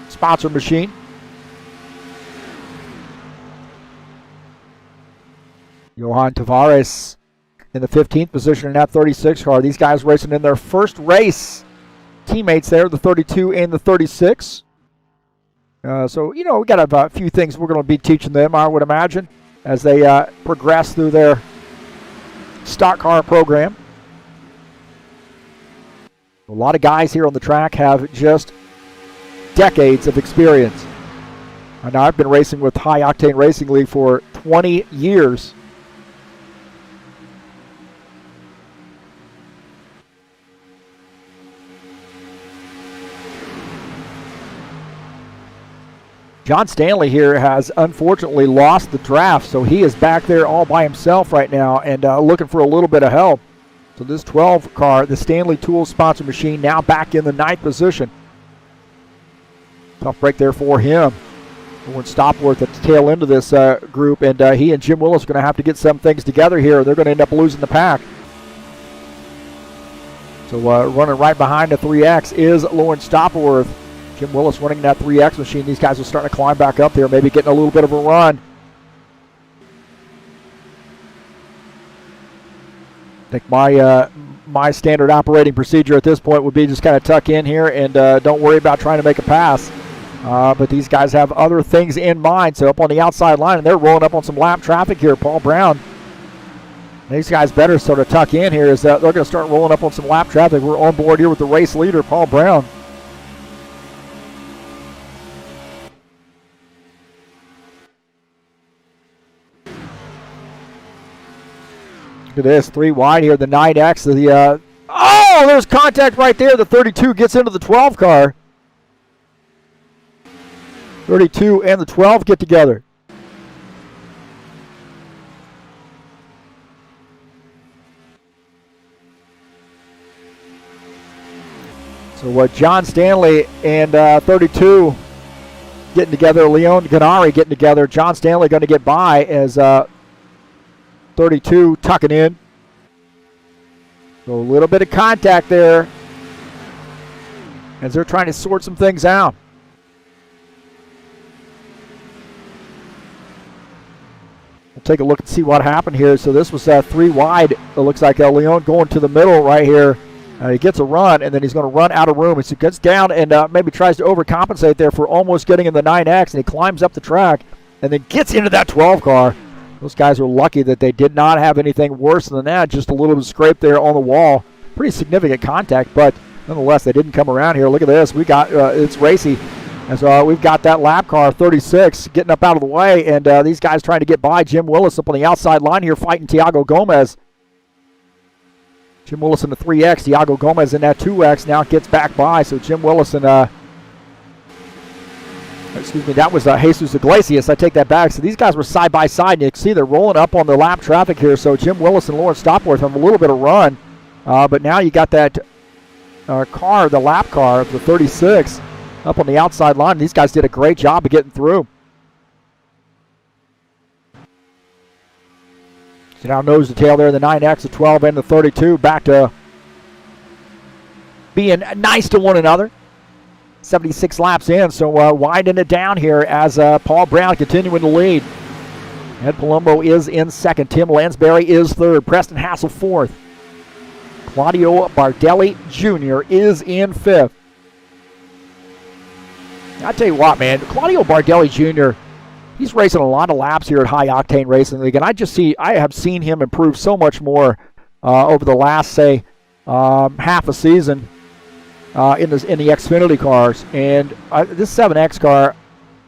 sponsor machine. Johan Tavares in the 15th position in that 36 car. These guys racing in their first race. Teammates there, the 32 and the 36. So, we got a few things we're going to be teaching them, I would imagine, as they progress through their stock car program. A lot of guys here on the track have just decades of experience. And I've been racing with High Octane Racing League for 20 years. John Stanley here has unfortunately lost the draft, so he is back there all by himself right now and looking for a little bit of help. So this 12 car, the Stanley Tools sponsor machine, now back in the 9th position. Tough break there for him. Lawrence Stopworth at the tail end of this group, and he and Jim Willis are going to have to get some things together here. They're going to end up losing the pack. So running right behind the 3X is Lawrence Stopworth. Jim Willis running that 3X machine. These guys are starting to climb back up there, maybe getting a little bit of a run. I think my standard operating procedure at this point would be just kind of tuck in here and don't worry about trying to make a pass. But these guys have other things in mind. So up on the outside line, and they're rolling up on some lap traffic here. Paul Brown. These guys better sort of tuck in here as they're going to start rolling up on some lap traffic. We're on board here with the race leader, Paul Brown. Look at this, 3 wide here, the 9X. There's contact right there. The 32 gets into the 12 car. 32 and the 12 get together. So John Stanley and 32 getting together. Leon Ganari getting together. John Stanley going to get by as 32 tucking in. So a little bit of contact there as they're trying to sort some things out. We'll take a look and see what happened here. So this was 3 wide. It looks like Leon going to the middle right here. He gets a run, and then he's going to run out of room. He gets down and maybe tries to overcompensate there for almost getting in the 9X, and he climbs up the track and then gets into that 12 car. Those guys are lucky that they did not have anything worse than that, just a little bit of scrape there on the wall. Pretty significant contact, but nonetheless, they didn't come around here. Look at this. We got it's racy. As we've got that lap car, 36, getting up out of the way, and these guys trying to get by. Jim Willis up on the outside line here fighting Tiago Gomez. Jim Willis in the 3X, Tiago Gomez in that 2X now gets back by. So Jim Willis and, excuse me, that was Jesus Iglesias. I take that back. So these guys were side by side, and you can see they're rolling up on the lap traffic here. So Jim Willis and Lawrence Stopworth have a little bit of run. But now you got that car, the lap car of the 36, up on the outside line. These guys did a great job of getting through. So now nose to tail there, the 9X, the 12, and the 32 back to being nice to one another. 76 laps in, so winding it down here as Paul Brown continuing to lead. Ed Palumbo is in second. Tim Lansbury is third. Preston Hassel fourth. Claudio Bardelli Jr. is in fifth. I tell you what, man, Claudio Bardelli Jr., he's racing a lot of laps here at High Octane Racing League, and I have seen him improve so much more over the last, say, half a season in the Xfinity cars. And this 7X car,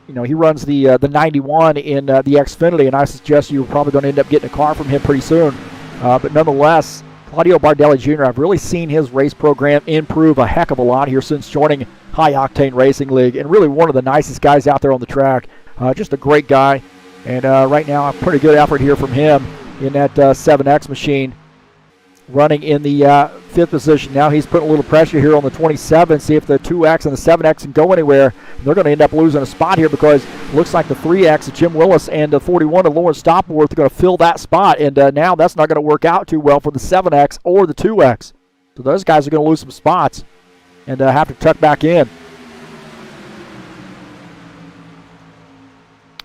you know, he runs the 91 in the Xfinity, and I suggest you're probably going to end up getting a car from him pretty soon. But nonetheless, Claudio Bardelli Jr., I've really seen his race program improve a heck of a lot here since joining High Octane Racing League, and really one of the nicest guys out there on the track. Just a great guy, and right now a pretty good effort here from him in that 7X machine, running in the 5th position. Now he's putting a little pressure here on the 27, see if the 2X and the 7X can go anywhere. They're going to end up losing a spot here because it looks like the 3X of Jim Willis and the 41 of Lawrence Stopworth are going to fill that spot, and now that's not going to work out too well for the 7X or the 2X. So those guys are going to lose some spots and have to tuck back in.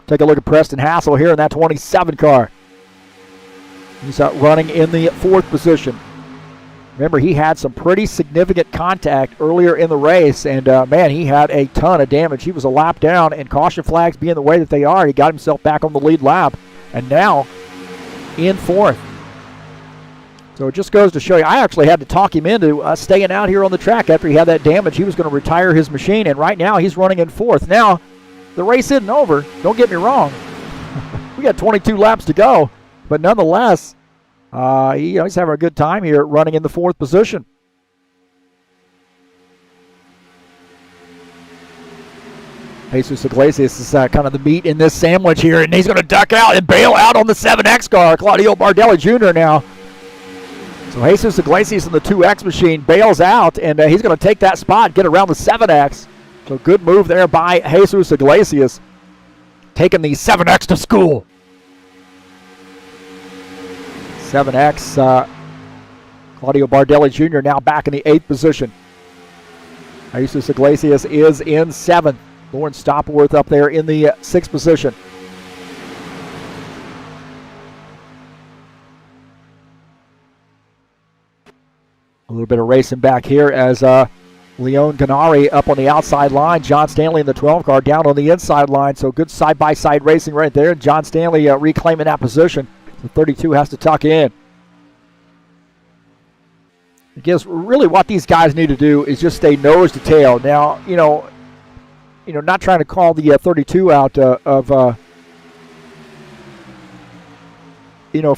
Take a look at Preston Hassel here in that 27 car. He's running in the 4th position. Remember, he had some pretty significant contact earlier in the race, and man, he had a ton of damage. He was a lap down, and caution flags being the way that they are, he got himself back on the lead lap, and now in 4th. So it just goes to show you, I actually had to talk him into staying out here on the track after he had that damage. He was going to retire his machine, and right now he's running in 4th. Now, the race isn't over. Don't get me wrong. We got 22 laps to go, but nonetheless, he's having a good time here running in the 4th position. Jesus Iglesias is kind of the meat in this sandwich here, and he's going to duck out and bail out on the 7X car. Claudio Bardelli Jr. now. So Jesus Iglesias in the 2X machine bails out, and he's going to take that spot, get around the 7X. So good move there by Jesus Iglesias, taking the 7X to school. 7X, Claudio Bardelli Jr. now back in the 8th position. Jesus Iglesias is in 7th. Lawrence Stopworth up there in the 6th position. A little bit of racing back here as Leon Ganari up on the outside line. John Stanley in the 12 car down on the inside line. So good side-by-side racing right there. John Stanley reclaiming that position. So 32 has to tuck in. I guess really what these guys need to do is just stay nose to tail. Now, you know, not trying to call the 32 out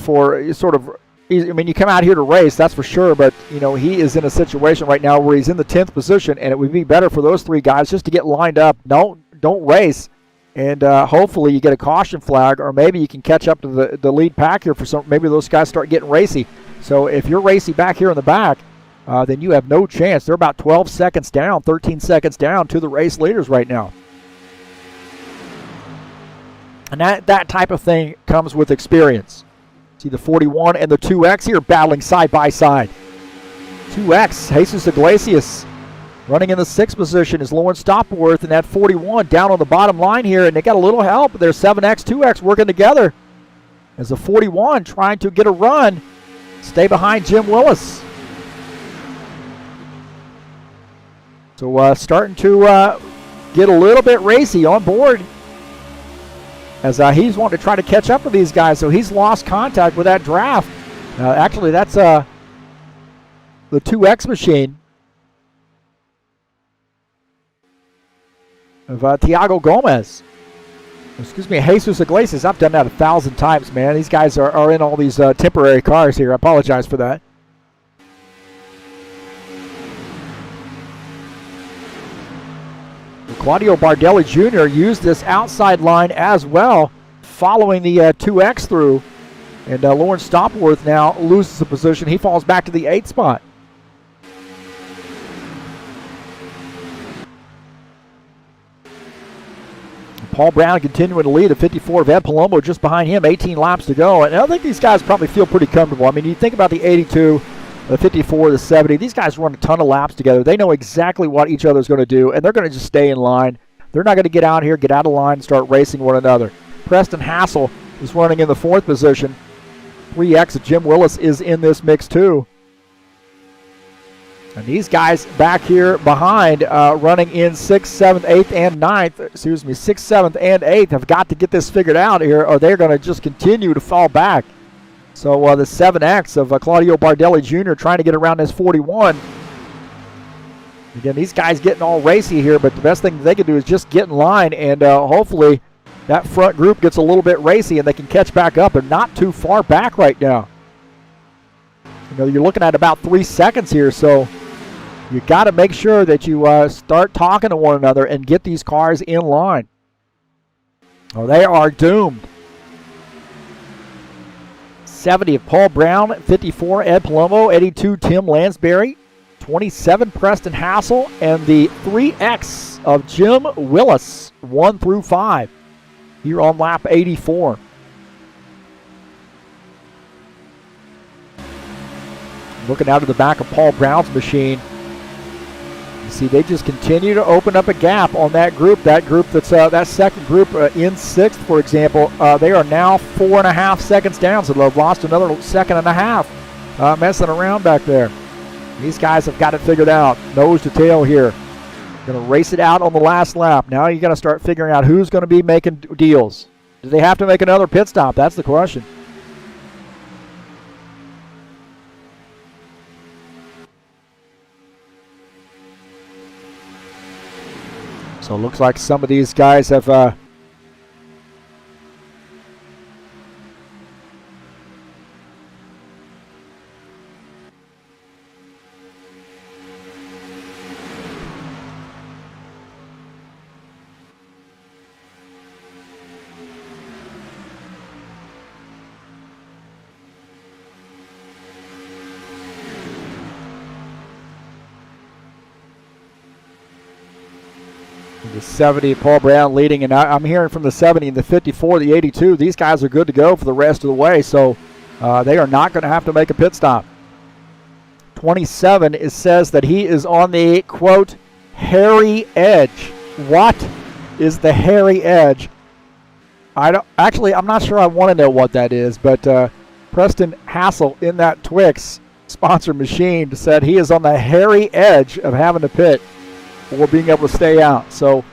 for sort of. I mean, you come out here to race, that's for sure, but, he is in a situation right now where he's in the 10th position, and it would be better for those 3 guys just to get lined up. Don't race and hopefully you get a caution flag, or maybe you can catch up to the lead pack here for some. Maybe those guys start getting racy. So if you're racy back here in the back, then you have no chance. They're about 12 seconds down, 13 seconds down to the race leaders right now. And that type of thing comes with experience. See the 41 and the 2X here battling side by side. 2X, Jesus Iglesias, running in the 6th position is Lauren Stopworth, and that 41 down on the bottom line here, and they got a little help. Their 7X, 2X working together as the 41 trying to get a run, stay behind Jim Willis. So starting to get a little bit racy on board, as he's wanting to try to catch up with these guys, so he's lost contact with that draft. Actually, that's the 2X machine of Tiago Gomez. Excuse me, Jesus Iglesias. I've done that 1,000 times, man. These guys are in all these temporary cars here. I apologize for that. Claudio Bardelli Jr. used this outside line as well, following the 2X through. And Lauren Stopworth now loses the position. He falls back to the 8th spot. Paul Brown continuing to lead at 54 of Ed Palumbo just behind him, 18 laps to go. And I think these guys probably feel pretty comfortable. I mean, you think about the 82, the 54, the 70. These guys run a ton of laps together. They know exactly what each other's going to do, and they're going to just stay in line. They're not going to get out here, get out of line, and start racing one another. Preston Hassel is running in the 4th position. 3X, Jim Willis is in this mix too. And these guys back here behind, running in 6th, 7th, 8th, and 9th, 6th, 7th, and 8th, have got to get this figured out here, or they're going to just continue to fall back. So the 7X of Claudio Bardelli Jr. trying to get around this 41. Again, these guys getting all racy here, but the best thing they can do is just get in line, and hopefully that front group gets a little bit racy and they can catch back up. They're not too far back right now. You know, you're looking at about 3 seconds here, so you got to make sure that you start talking to one another and get these cars in line, or they are doomed. 70 of Paul Brown, 54 Ed Palumbo, 82 Tim Lansbury, 27 Preston Hassel, and the 3X of Jim Willis, 1 through 5, here on lap 84. Looking out of the back of Paul Brown's machine, you see they just continue to open up a gap on that group. That group that's that second group in 6th, for example, they are now 4.5 seconds down, so they've lost another 1.5 seconds messing around back there. These guys have got it figured out, nose to tail here. Going to race it out on the last lap. Now you got to start figuring out who's going to be making deals. Do they have to make another pit stop? That's the question. So it looks like some of these guys have the 70, Paul Brown leading, and I'm hearing from the 70 and the 54, the 82, these guys are good to go for the rest of the way, so they are not going to have to make a pit stop. 27 says that he is on the, quote, hairy edge. What is the hairy edge? I'm not sure I want to know what that is, but Preston Hassel in that Twix sponsor machine said he is on the hairy edge of having to pit or being able to stay out. So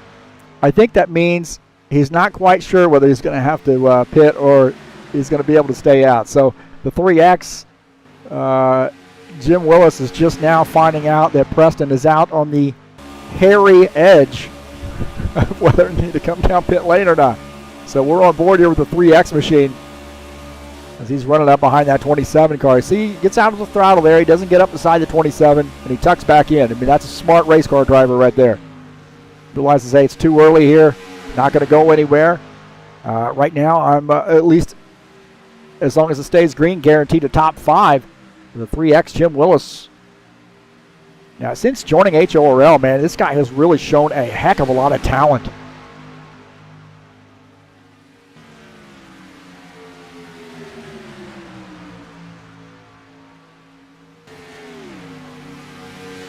I think that means he's not quite sure whether he's going to have to pit or he's going to be able to stay out. So the 3X, Jim Willis is just now finding out that Preston is out on the hairy edge of whether he need to come down pit lane or not. So we're on board here with the 3X machine as he's running up behind that 27 car. See, he gets out of the throttle there. He doesn't get up beside the 27, and he tucks back in. I mean, that's a smart race car driver right there. Realizes, hey, it's too early here. Not going to go anywhere. Right now, I'm at least, as long as it stays green, guaranteed a top 5. The 3X Jim Willis. Now, since joining HORL, man, this guy has really shown a heck of a lot of talent.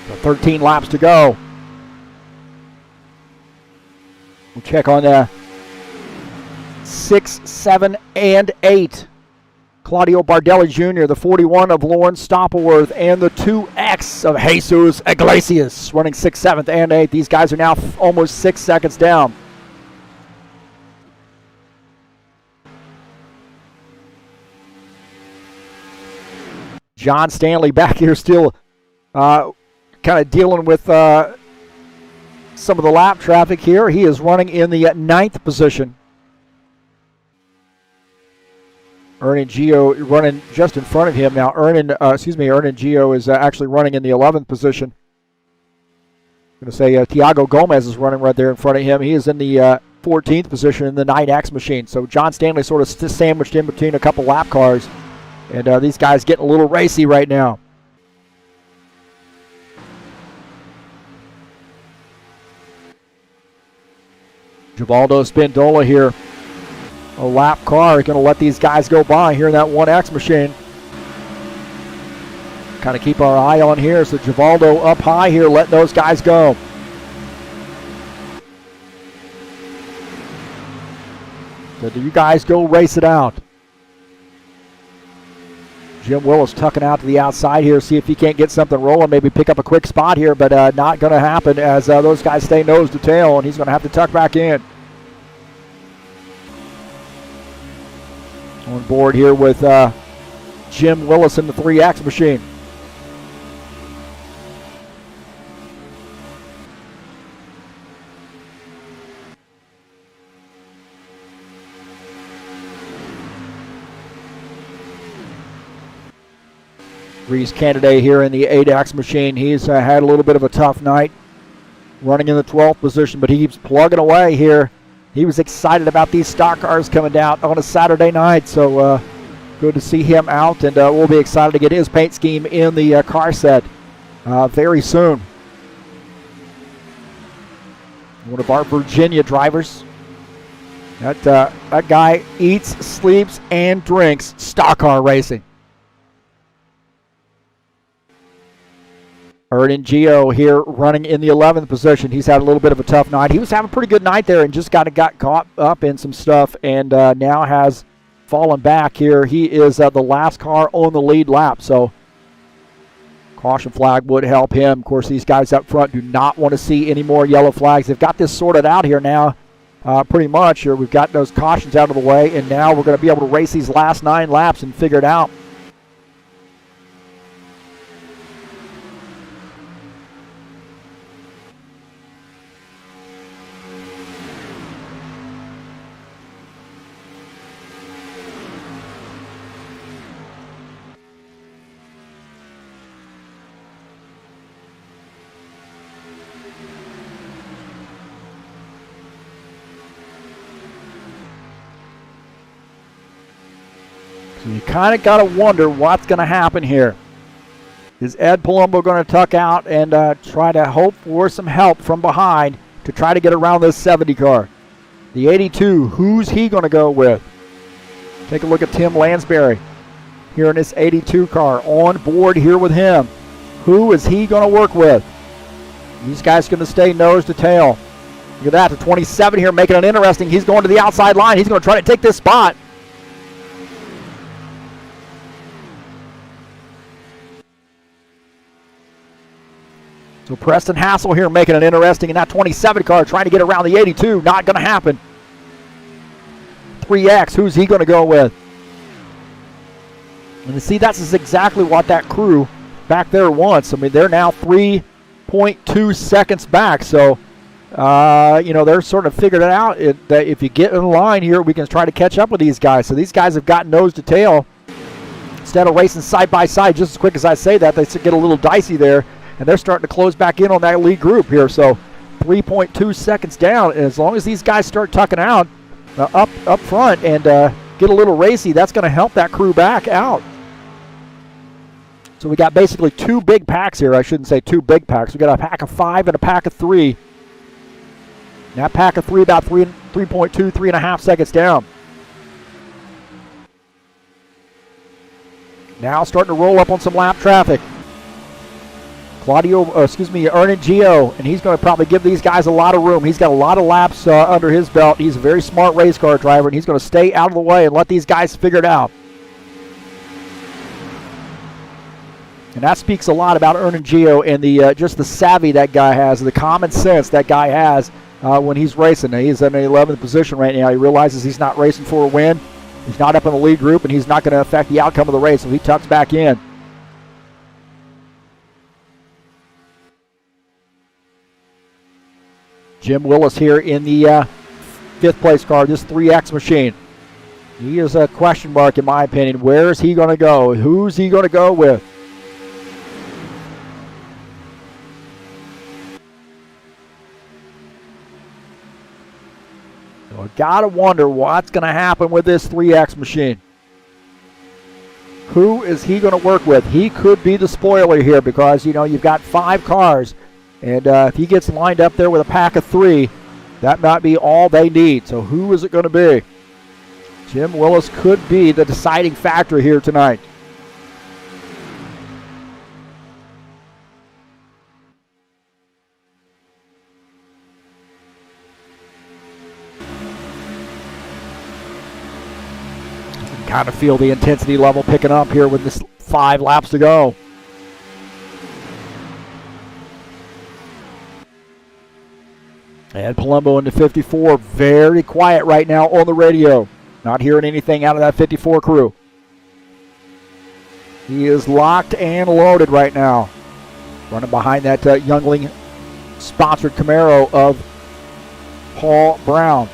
So 13 laps to go. We'll check on the 6, 7, and 8. Claudio Bardelli Jr., the 41 of Lawrence Stoppelworth, and the 2X of Jesus Iglesias, running 6th, 7th, and 8th. These guys are now almost 6 seconds down. John Stanley back here still kind of dealing with some of the lap traffic here. He is running in the 9th position. Ernan Gio running just in front of him now. Ernan Gio is actually running in the 11th position. I'm going to say Tiago Gomez is running right there in front of him. He is in the 14th position in the 9X machine. So John Stanley sort of sandwiched in between a couple lap cars. And these guys getting a little racy right now. Givaldo Spindola here. A lap car is going to let these guys go by here in that 1X machine. Kind of keep our eye on here. So Givaldo up high here, letting those guys go. So do you guys go race it out? Jim Willis tucking out to the outside here, see if he can't get something rolling, maybe pick up a quick spot here, but not going to happen as those guys stay nose to tail, and he's going to have to tuck back in. On board here with Jim Willis in the 3X machine. Reese Canada here in the 8X machine. He's had a little bit of a tough night running in the 12th position, but he keeps plugging away here. He was excited about these stock cars coming down on a Saturday night, so good to see him out, and we'll be excited to get his paint scheme in the car set very soon. One of our Virginia drivers. That guy eats, sleeps, and drinks stock car racing. Ernan Gio here running in the 11th position. He's had a little bit of a tough night. He was having a pretty good night there and just got caught up in some stuff and now has fallen back here. He is the last car on the lead lap, so caution flag would help him. Of course, these guys up front do not want to see any more yellow flags. They've got this sorted out here now pretty much. Here we've got those cautions out of the way, and now we're going to be able to race these last 9 laps and figure it out. So you kind of got to wonder what's going to happen here. Is Ed Palumbo going to tuck out and try to hope for some help from behind to try to get around this 70 car? The 82, who's he going to go with? Take a look at Tim Lansbury here in this 82 car on board here with him. Who is he going to work with? These guys going to stay nose to tail. Look at that, the 27 here making it interesting. He's going to the outside line. He's going to try to take this spot. So Preston Hassel here making it interesting in that 27 car, trying to get around the 82. Not going to happen. 3X, who's he going to go with? And you see, that's exactly what that crew back there wants. I mean, they're now 3.2 seconds back. So, they're sort of figured it out that if you get in line here, we can try to catch up with these guys. So these guys have got nose to tail. Instead of racing side by side, just as quick as I say that, they get a little dicey there. And they're starting to close back in on that lead group here. So 3.2 seconds down. And as long as these guys start tucking out up front and get a little racy, that's going to help that crew back out. So we got basically two big packs here. I shouldn't say two big packs. We got a pack of 5 and a pack of 3. And that pack of 3 about 3.2, 3.5 seconds down. Now starting to roll up on some lap traffic. Ernie Gio, and he's going to probably give these guys a lot of room. He's got a lot of laps under his belt. He's a very smart race car driver, and he's going to stay out of the way and let these guys figure it out. And that speaks a lot about Ernie Gio and the just the savvy that guy has, the common sense that guy has when he's racing. Now, he's in the 11th position right now. He realizes he's not racing for a win. He's not up in the lead group, and he's not going to affect the outcome of the race, so he tucks back in. Jim Willis here in the 5th place car, this 3X machine. He is a question mark in my opinion. Where is he going to go? Who's he going to go with? So I got to wonder what's going to happen with this 3X machine. Who is he going to work with? He could be the spoiler here because, you know, you've got 5 cars. And if he gets lined up there with a pack of 3, that might be all they need. So who is it going to be? Jim Willis could be the deciding factor here tonight. You can kind of feel the intensity level picking up here with this 5 laps to go. Ed Palumbo into 54, very quiet right now on the radio. Not hearing anything out of that 54 crew. He is locked and loaded right now. Running behind that Youngling-sponsored Camaro of Paul Brown.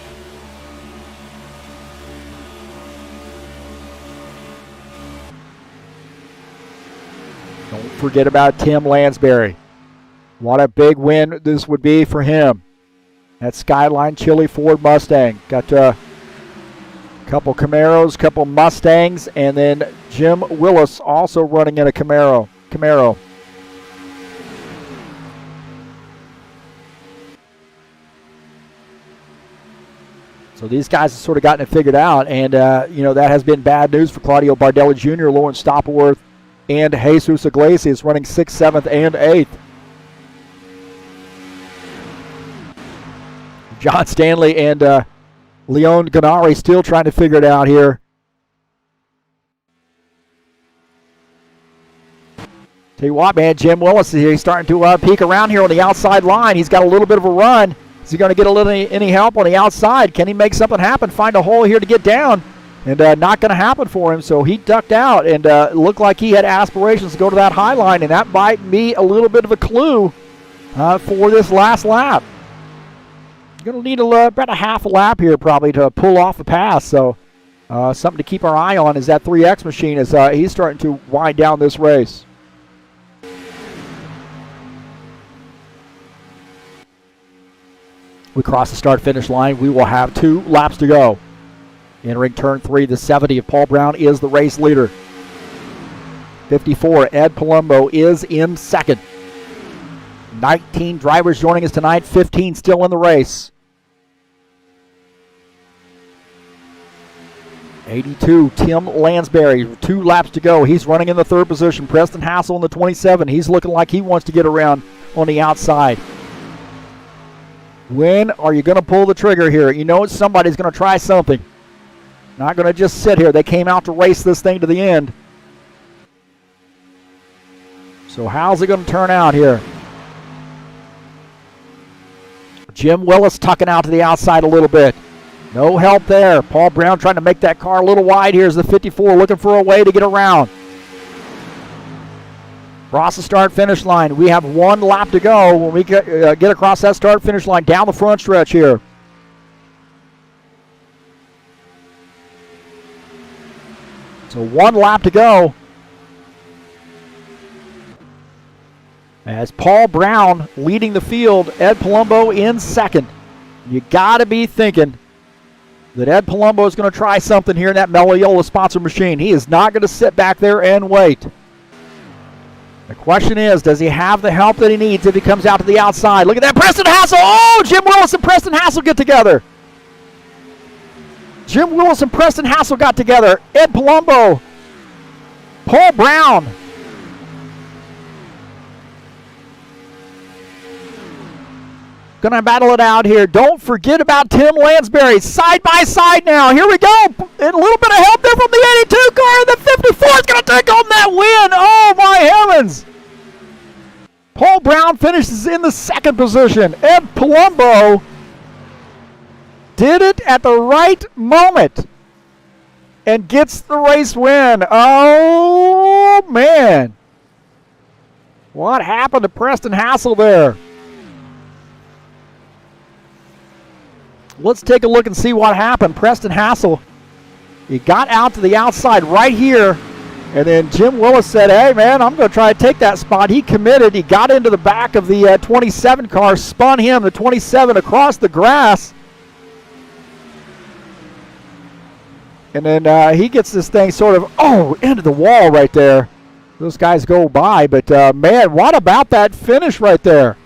Don't forget about Tim Lansbury. What a big win this would be for him. That Skyline Chili Ford Mustang. Got a couple Camaros, couple Mustangs, and then Jim Willis also running in a Camaro. So these guys have sort of gotten it figured out, and you know, that has been bad news for Claudio Bardelli Jr., Lawrence Stopperworth, and Jesus Iglesias running 6th, 7th, and 8th. John Stanley and Leon Ganari still trying to figure it out here. Tell you what, man, Jim Willis is here. He's starting to peek around here on the outside line. He's got a little bit of a run. Is he going to get any help on the outside? Can he make something happen? Find a hole here to get down? And not going to happen for him, so he ducked out and looked like he had aspirations to go to that high line, and that might be a little bit of a clue for this last lap. Going to need about a half a lap here probably to pull off the pass. So something to keep our eye on is that 3X machine as he's starting to wind down this race. We cross the start-finish line. We will have 2 laps to go. Entering turn 3, the 70 of Paul Brown is the race leader. 54, Ed Palumbo is in 2nd. 19 drivers joining us tonight, 15 still in the race. 82, Tim Lansbury, 2 laps to go. He's running in the 3rd position. Preston Hassel in the 27. He's looking like he wants to get around on the outside. When are you going to pull the trigger here? You know somebody's going to try something. Not going to just sit here. They came out to race this thing to the end. So how's it going to turn out here? Jim Willis tucking out to the outside a little bit. No help there. Paul Brown trying to make that car a little wide. Here's the 54 looking for a way to get around. Across the start-finish line. We have 1 lap to go when we get across that start-finish line down the front stretch here. So 1 lap to go. As Paul Brown leading the field, Ed Palumbo in second. You got to be thinking that Ed Palumbo is going to try something here in that Meliola sponsor machine. He is not going to sit back there and wait. The question is, does he have the help that he needs if he comes out to the outside? Look at that, Preston Hassel. Oh, Jim Willis and Preston Hassel get together. Jim Willis and Preston Hassel got together. Ed Palumbo, Paul Brown. Going to battle it out here. Don't forget about Tim Lansbury. Side by side now. Here we go. And a little bit of help there from the 82 car. And the 54 is going to take home that win. Oh, my heavens. Paul Brown finishes in the second position. Ed Palumbo did it at the right moment and gets the race win. Oh, man. What happened to Preston Hassel there? Let's take a look and see what happened. Preston Hassel, he got out to the outside right here, and then Jim Willis said, hey, man, I'm going to try to take that spot. He committed. He got into the back of the 27 car, spun him, the 27, across the grass. And then he gets this thing sort of, into the wall right there. Those guys go by, but, man, what about that finish right there?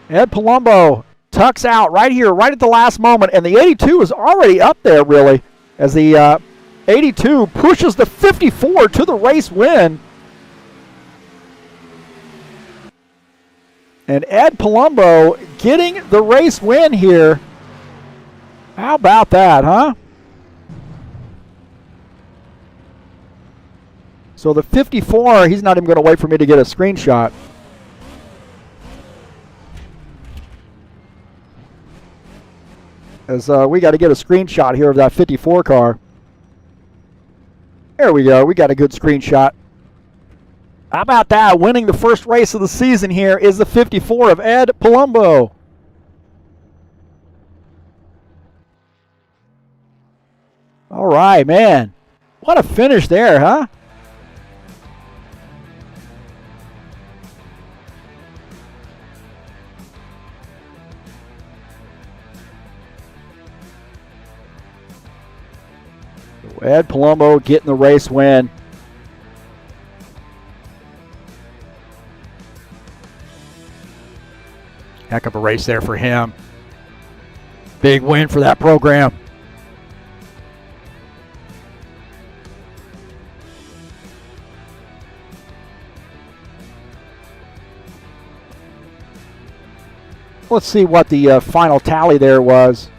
Ed Palumbo tucks out right here, right at the last moment, and the 82 is already up there, really, as the 82 pushes the 54 to the race win. And Ed Palumbo getting the race win here. How about that, huh? So the 54, he's not even going to wait for me to get a screenshot. As we got to get a screenshot here of that 54 car. There we go. We got a good screenshot. How about that? Winning the first race of the season here is the 54 of Ed Palumbo. All right, man. What a finish there, huh? Ed Palumbo getting the race win. Heck of a race there for him. Big win for that program. Let's see what the final tally there was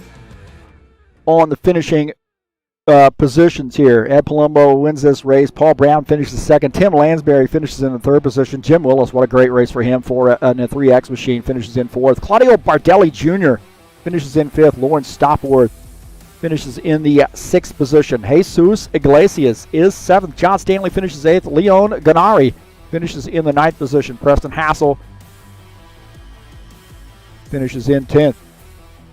on the finishing positions here. Ed Palumbo wins this race. Paul Brown finishes second. Tim Lansbury finishes in the third position. Jim Willis, what a great race for him for in a 3X machine, finishes in fourth. Claudio Bardelli Jr. finishes in fifth. Lawrence Stopworth finishes in the sixth position. Jesus Iglesias is seventh. John Stanley finishes eighth. Leon Ganari finishes in the ninth position. Preston Hassel finishes in 10th.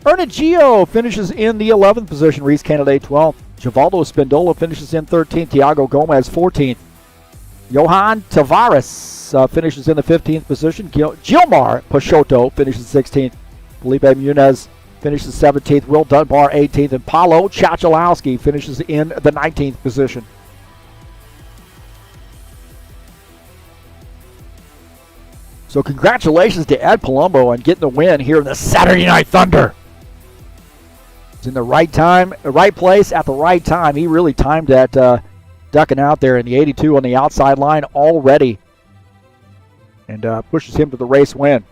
Ernest Gio finishes in the 11th position. Reese Candidate 12th. Givaldo Spindola finishes in 13th. Tiago Gomez 14th. Johan Tavares finishes in the 15th position. Gilmar Pachotto finishes 16th. Felipe Munez finishes 17th. Will Dunbar 18th. And Paulo Chachalowski finishes in the 19th position. So congratulations to Ed Palumbo on getting the win here in the Saturday Night Thunder. In the right time, the right place at the right time. He really timed that ducking out there in the 82 on the outside line already, and pushes him to the race win.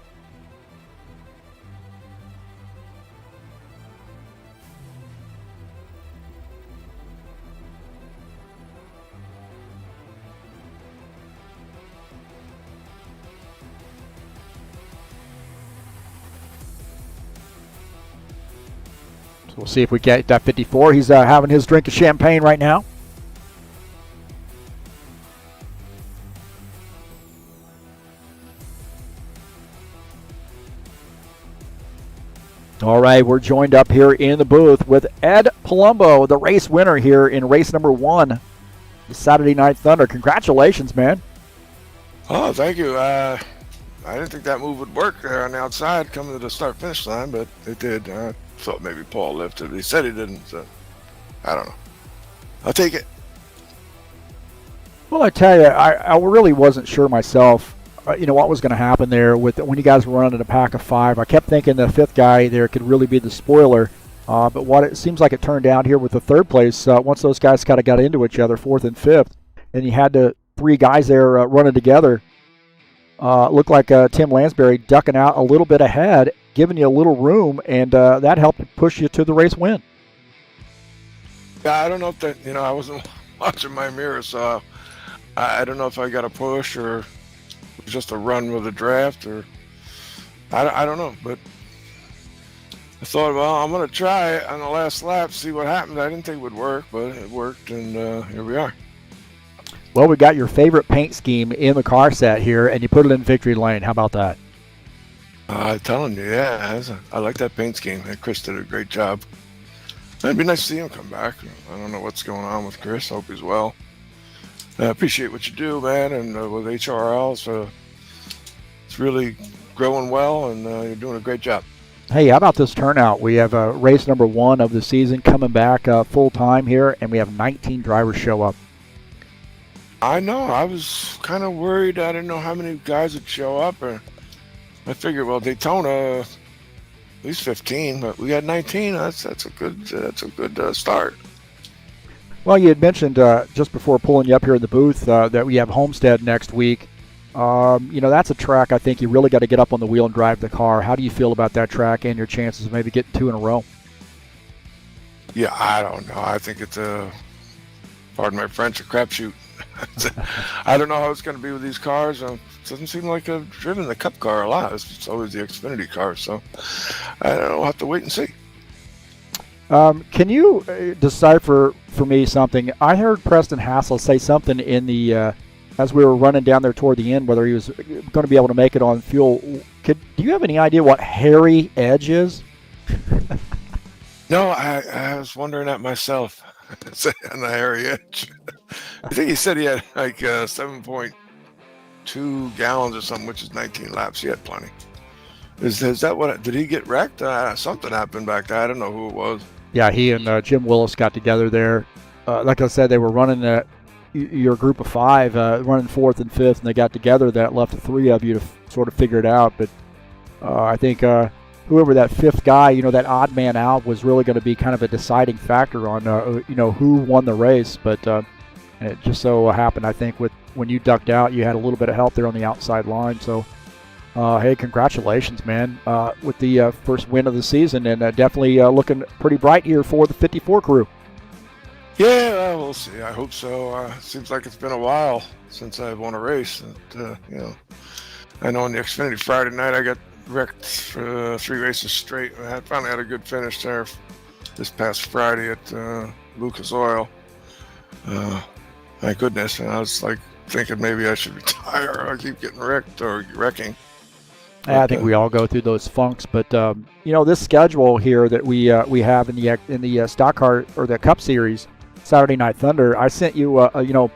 So we'll see if we get that 54. He's having his drink of champagne right now. All right, we're joined up here in the booth with Ed Palumbo, the race winner here in race number 1, the Saturday Night Thunder. Congratulations, man. Oh, thank you. I didn't think that move would work there on the outside coming to the start-finish line, but it did. I thought maybe Paul lifted. He said he didn't, so I don't know. I'll take it. Well, I tell you, I really wasn't sure myself, what was going to happen there with when you guys were running a pack of 5. I kept thinking the 5th guy there could really be the spoiler, but what it seems like it turned out here with the 3rd place, once those guys kind of got into each other, 4th and 5th, and you had the 3 guys there running together, looked like Tim Lansbury ducking out a little bit ahead, giving you a little room, and that helped push you to the race win. Yeah, I don't know if that, I wasn't watching my mirror, so I don't know if I got a push or it was just a run with a draft, or I don't know. But I thought, well, I'm going to try it on the last lap, see what happens. I didn't think it would work, but it worked, and here we are. Well, we got your favorite paint scheme in the car set here, and you put it in victory lane. How about that? I'm telling you, yeah, I like that paint scheme. Chris did a great job. It'd be nice to see him come back. I don't know what's going on with Chris. Hope he's well. I appreciate what you do, man, and with HRL, so it's really growing well, and you're doing a great job. Hey, how about this turnout? We have race number 1 of the season coming back full time here, and we have 19 drivers show up. I know. I was kind of worried. I didn't know how many guys would show up. Or I figured, well, Daytona, at least 15, but we got 19. That's a good start. Well, you had mentioned just before pulling you up here in the booth that we have Homestead next week. That's a track I think you really got to get up on the wheel and drive the car. How do you feel about that track and your chances of maybe getting 2 in a row? Yeah, I don't know. I think it's pardon my French, a crapshoot. I don't know how it's going to be with these cars. It doesn't seem like I've driven the Cup car a lot. It's always the Xfinity car, so I don't know. We'll have to wait and see. Can you decipher for me something? I heard Preston Hassel say something in the as we were running down there toward the end, whether he was going to be able to make it on fuel. Do you have any idea what hairy edge is? No, I was wondering that myself. On the hairy edge. I think he said he had like 7.2 gallons or something, which is 19 laps. He had plenty. Is that what? Did he get wrecked? Something happened back there. I don't know who it was. Yeah, he and Jim Willis got together there. Like I said, they were running your group of 5, running 4th and 5th, and they got together. That left the 3 of you to sort of figure it out. But I think whoever that 5th guy, that odd man out, was really going to be kind of a deciding factor on who won the race. But it just so happened, I think, when you ducked out, you had a little bit of help there on the outside line. So, hey, congratulations, man, with the first win of the season, and definitely looking pretty bright here for the 54 crew. Yeah, well, we'll see. I hope so. Seems like it's been a while since I've won a race. And, I know on the Xfinity Friday night I got wrecked for 3 races straight. I finally had a good finish there this past Friday at Lucas Oil. Thank goodness. And I was like thinking maybe I should retire. I keep getting wrecked or wrecking. I think we all go through those funks, but this schedule here that we have in the stock car or the Cup Series, Saturday Night Thunder. I sent you a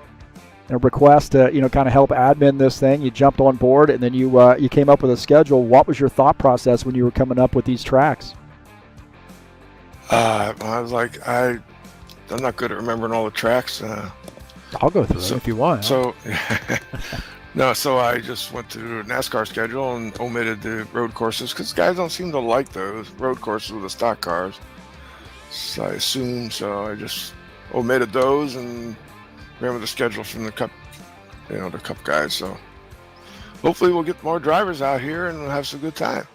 request to kind of help admin this thing. You jumped on board, and then you came up with a schedule. What was your thought process when you were coming up with these tracks? I was like, I'm not good at remembering all the tracks. I'll go through them if you want. So, no, so I just went to the NASCAR schedule and omitted the road courses because guys don't seem to like those road courses with the stock cars. So I assume, so I just omitted those and ran with the schedule from the Cup, the Cup guys. So hopefully we'll get more drivers out here and we'll have some good time,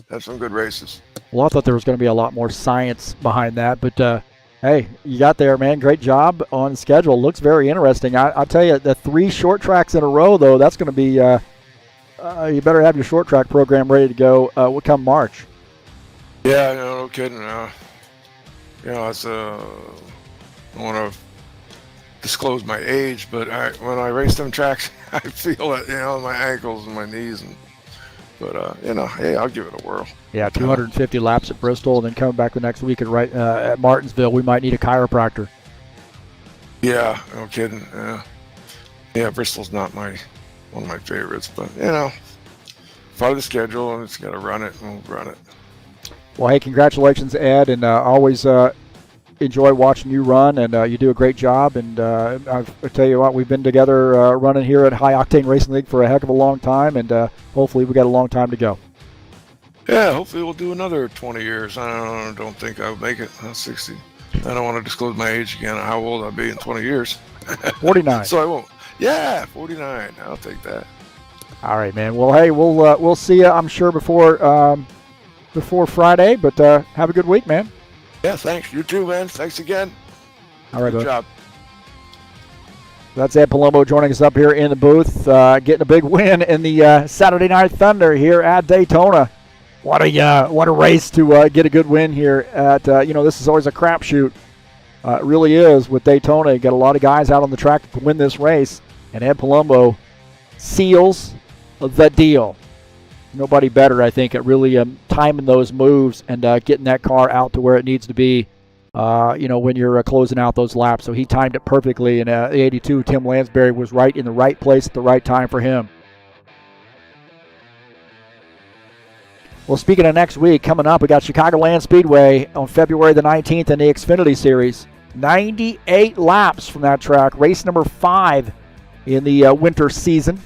have some good races. Well, I thought there was going to be a lot more science behind that, but hey, you got there, man. Great job on schedule. Looks very interesting. I'll tell you, the 3 short tracks in a row, though, that's going to be you better have your short track program ready to go come March. Yeah, no kidding. It's I don't want to disclose my age, but when I race them tracks, I feel it, in my ankles and my knees. But hey, I'll give it a whirl. Yeah, 250 laps at Bristol, and then coming back the next week at Martinsville. We might need a chiropractor. Yeah, no kidding. Yeah, Bristol's not one of my favorites, but part of the schedule, and it's got to run it, and we'll run it. Well, hey, congratulations, Ed, and always enjoy watching you run, and you do a great job. And I tell you what, we've been together running here at High Octane Racing League for a heck of a long time, and hopefully we got a long time to go. Yeah, hopefully we'll do another 20 years. I don't think I'll make it. I'm 60. I don't want to disclose my age again, how old I'll be in 20 years. 49. So I won't. Yeah, 49. I'll take that. All right, man. Well, hey, we'll see you, I'm sure, before Friday, but have a good week, man. Yeah, thanks. You too, man. Thanks again. All right, Good bud. job. That's Ed Palumbo joining us up here in the booth, getting a big win in the Saturday Night Thunder here at Daytona. What a race to get a good win here at, this is always a crapshoot. It really is with Daytona. You got a lot of guys out on the track to win this race, and Ed Palumbo seals the deal. Nobody better, I think, at really timing those moves and getting that car out to where it needs to be, when you're closing out those laps. So he timed it perfectly, and the 82, Tim Lansbury, was right in the right place at the right time for him. Well, speaking of next week, coming up, we got Chicagoland Speedway on February the 19th in the Xfinity Series. 98 laps from that track, race number 5 in the winter season,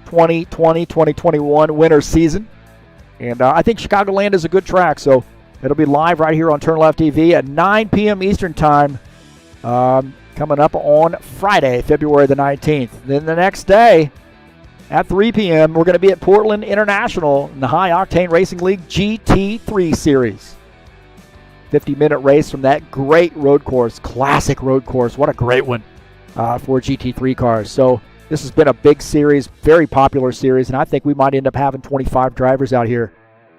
2020-2021 winter season. And I think Chicagoland is a good track, so it'll be live right here on TurnLeftTV at 9 p.m. Eastern Time, coming up on Friday, February the 19th. Then the next day, at 3 p.m., we're going to be at Portland International in the High Octane Racing League GT3 Series. 50-minute race from that great road course, classic road course. What a great one for GT3 cars. So this has been a big series, very popular series, and I think we might end up having 25 drivers out here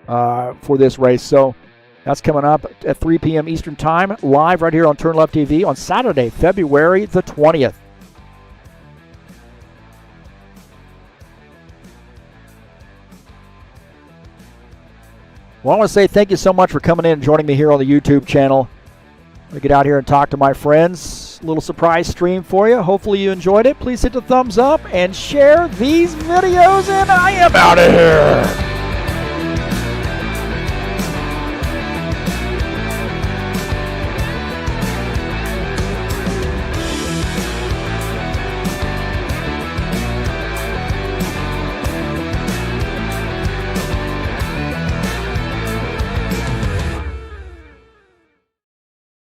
for this race. So that's coming up at 3 p.m. Eastern Time, live right here on TurnLeftTV on Saturday, February the 20th. Well, I want to say thank you so much for coming in and joining me here on the YouTube channel. I'm going to get out here and talk to my friends. A little surprise stream for you. Hopefully you enjoyed it. Please hit the thumbs up and share these videos, and I am out of here.